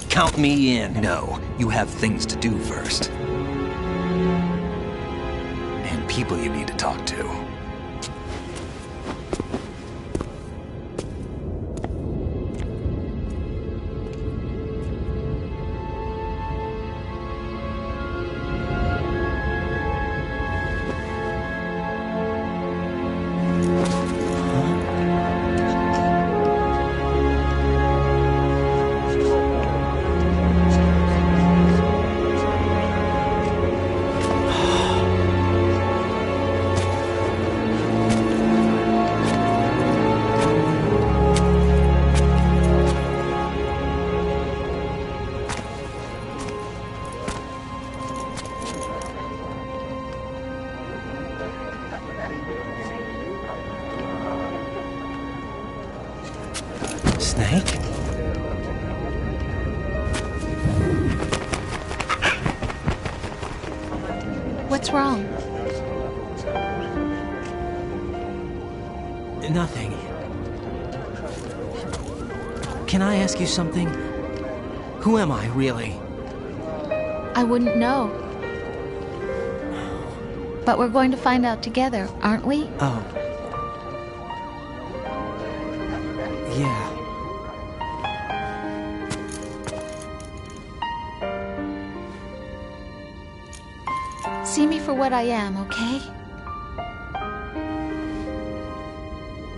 Count me in. No, you have things to do first. And people you need to talk to. Snake? What's wrong? Nothing. Can I ask you something? Who am I, really? I wouldn't know. But we're going to find out together, aren't we? Oh. Yeah. See me for what I am, okay?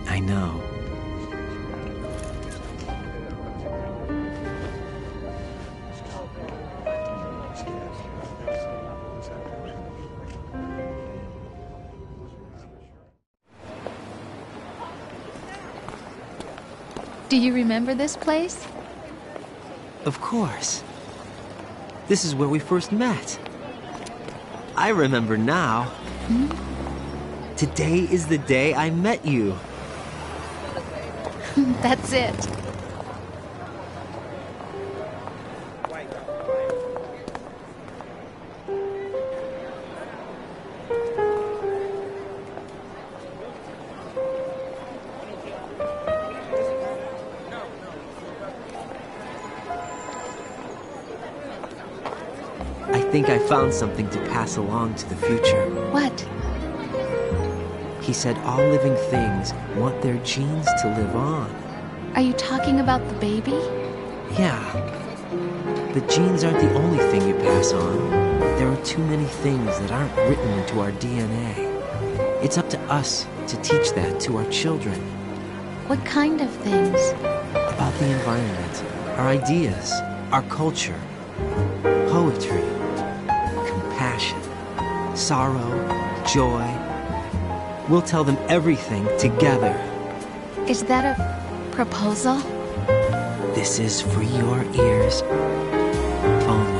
I know. Do you remember this place? Of course. This is where we first met. I remember now. Today is the day I met you. That's it. I think I found something to pass along to the future. What? He said all living things want their genes to live on. Are you talking about the baby? Yeah. But genes aren't the only thing you pass on. There are too many things that aren't written into our DNA. It's up to us to teach that to our children. What kind of things? About the environment, our ideas, our culture, poetry, compassion, sorrow, joy. We'll tell them everything together. Is that a proposal? This is for your ears only.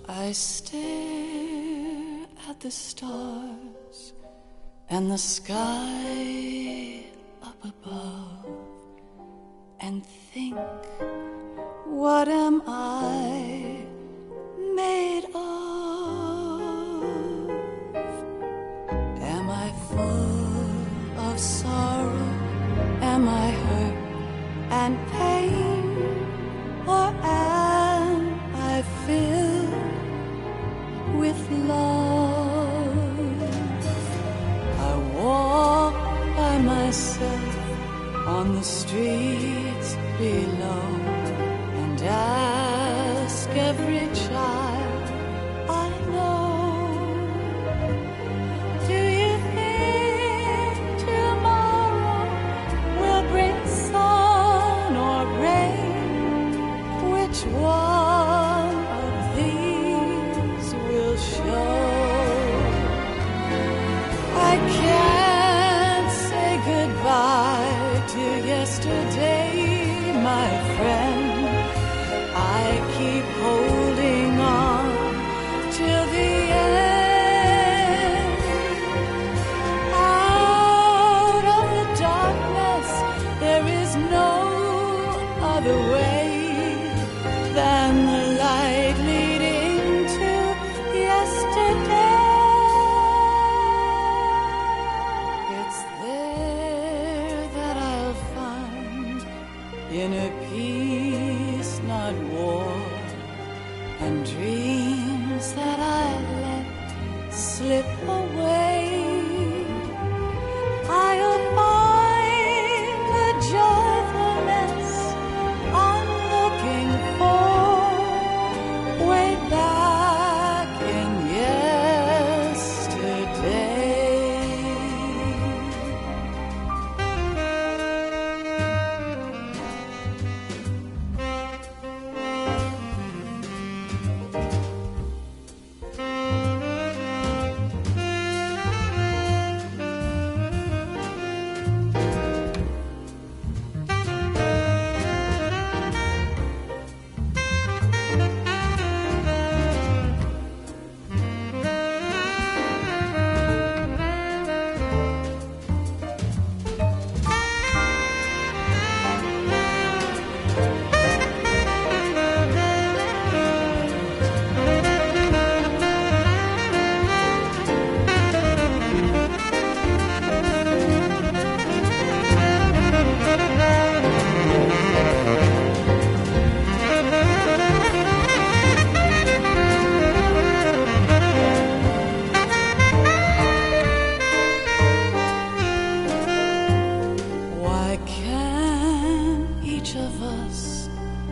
I stare at the stars and the sky up above and think, what am I made of? Am I full of sorrow? Am I hurt and pain? Or am I filled with love? I walk by myself on the streets below and ask every child I know, do you think tomorrow will bring sun or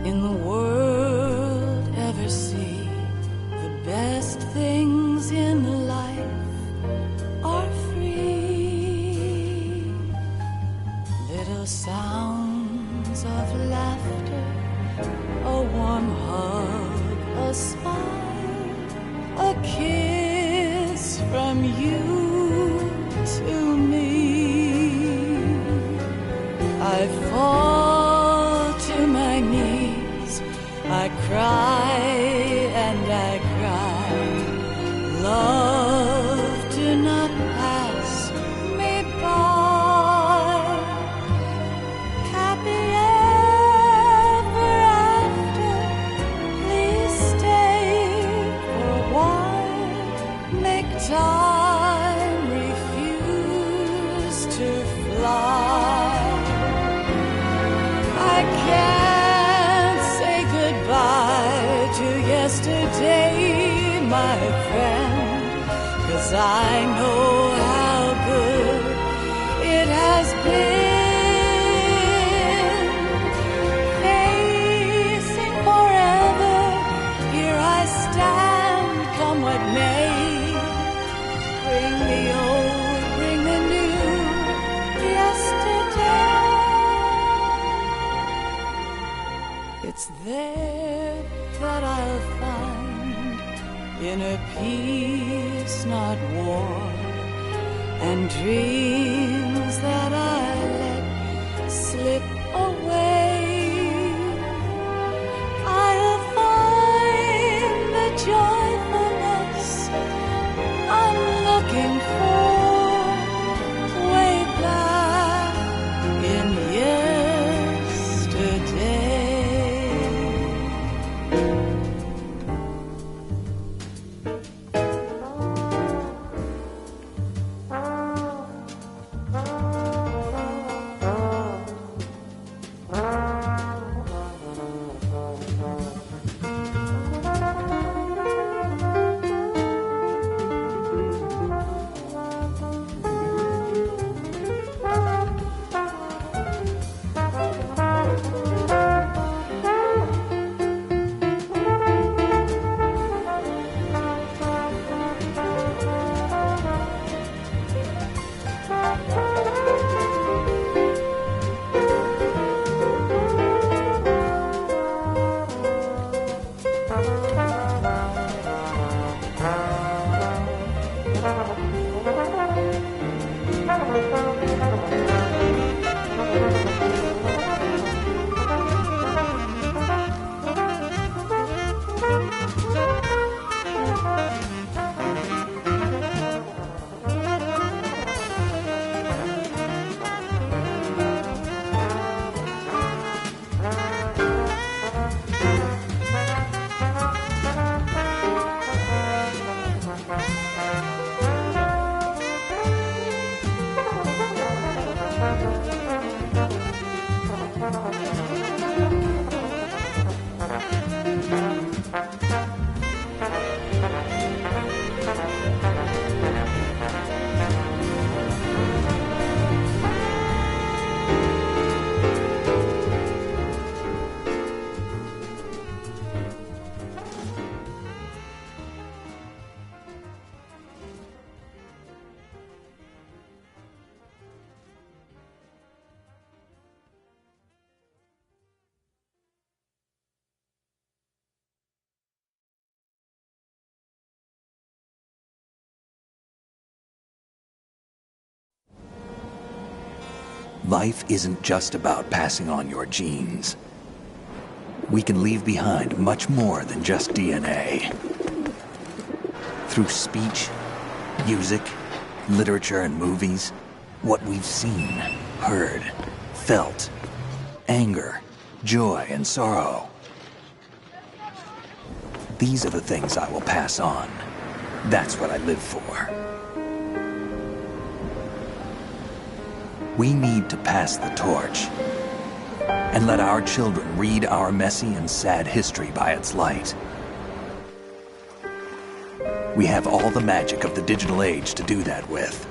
in the world ever see. The best things in life are free. Little sounds of laughter, a warm hug, a smile, a kiss from you to me. I fall to my knees, I cry and I cry. Love, do not pass me by. Happy ever after, please stay for a while. Make time refuse to fly. I can't say goodbye to yesterday, my friend, 'cause I know how good it has been. Facing forever, here I stand, come what may. Bring the old, bring the new, yesterday. It's there that I'll find inner peace, not war, and dreams that I let slip away. I'll find the joyfulness I'm looking for way back in yesterday. Life isn't just about passing on your genes. We can leave behind much more than just DNA. Through speech, music, literature, and movies, what we've seen, heard, felt, anger, joy, and sorrow. These are the things I will pass on. That's what I live for. We need to pass the torch and let our children read our messy and sad history by its light. We have all the magic of the digital age to do that with.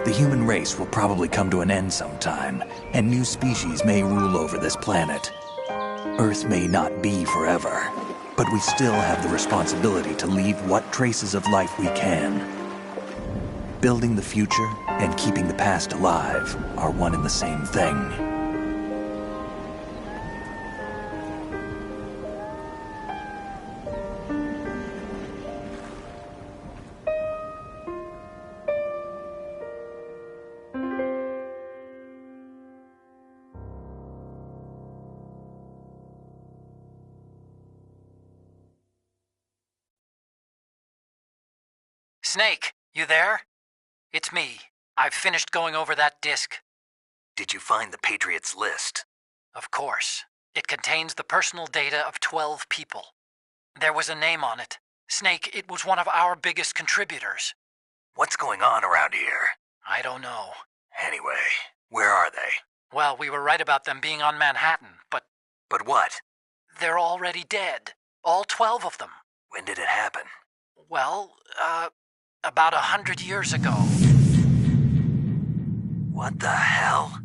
The human race will probably come to an end sometime, and new species may rule over this planet. Earth may not be forever, but we still have the responsibility to leave what traces of life we can. Building the future and keeping the past alive are one and the same thing. Snake, you there? It's me. I've finished going over that disk. Did you find the Patriots list? Of course. It contains the personal data of 12 people. There was a name on it. Snake, it was one of our biggest contributors. What's going on around here? I don't know. Anyway, where are they? Well, we were right about them being on Manhattan, but... But what? They're already dead. All 12 of them. When did it happen? Well, about 100 years ago. What the hell?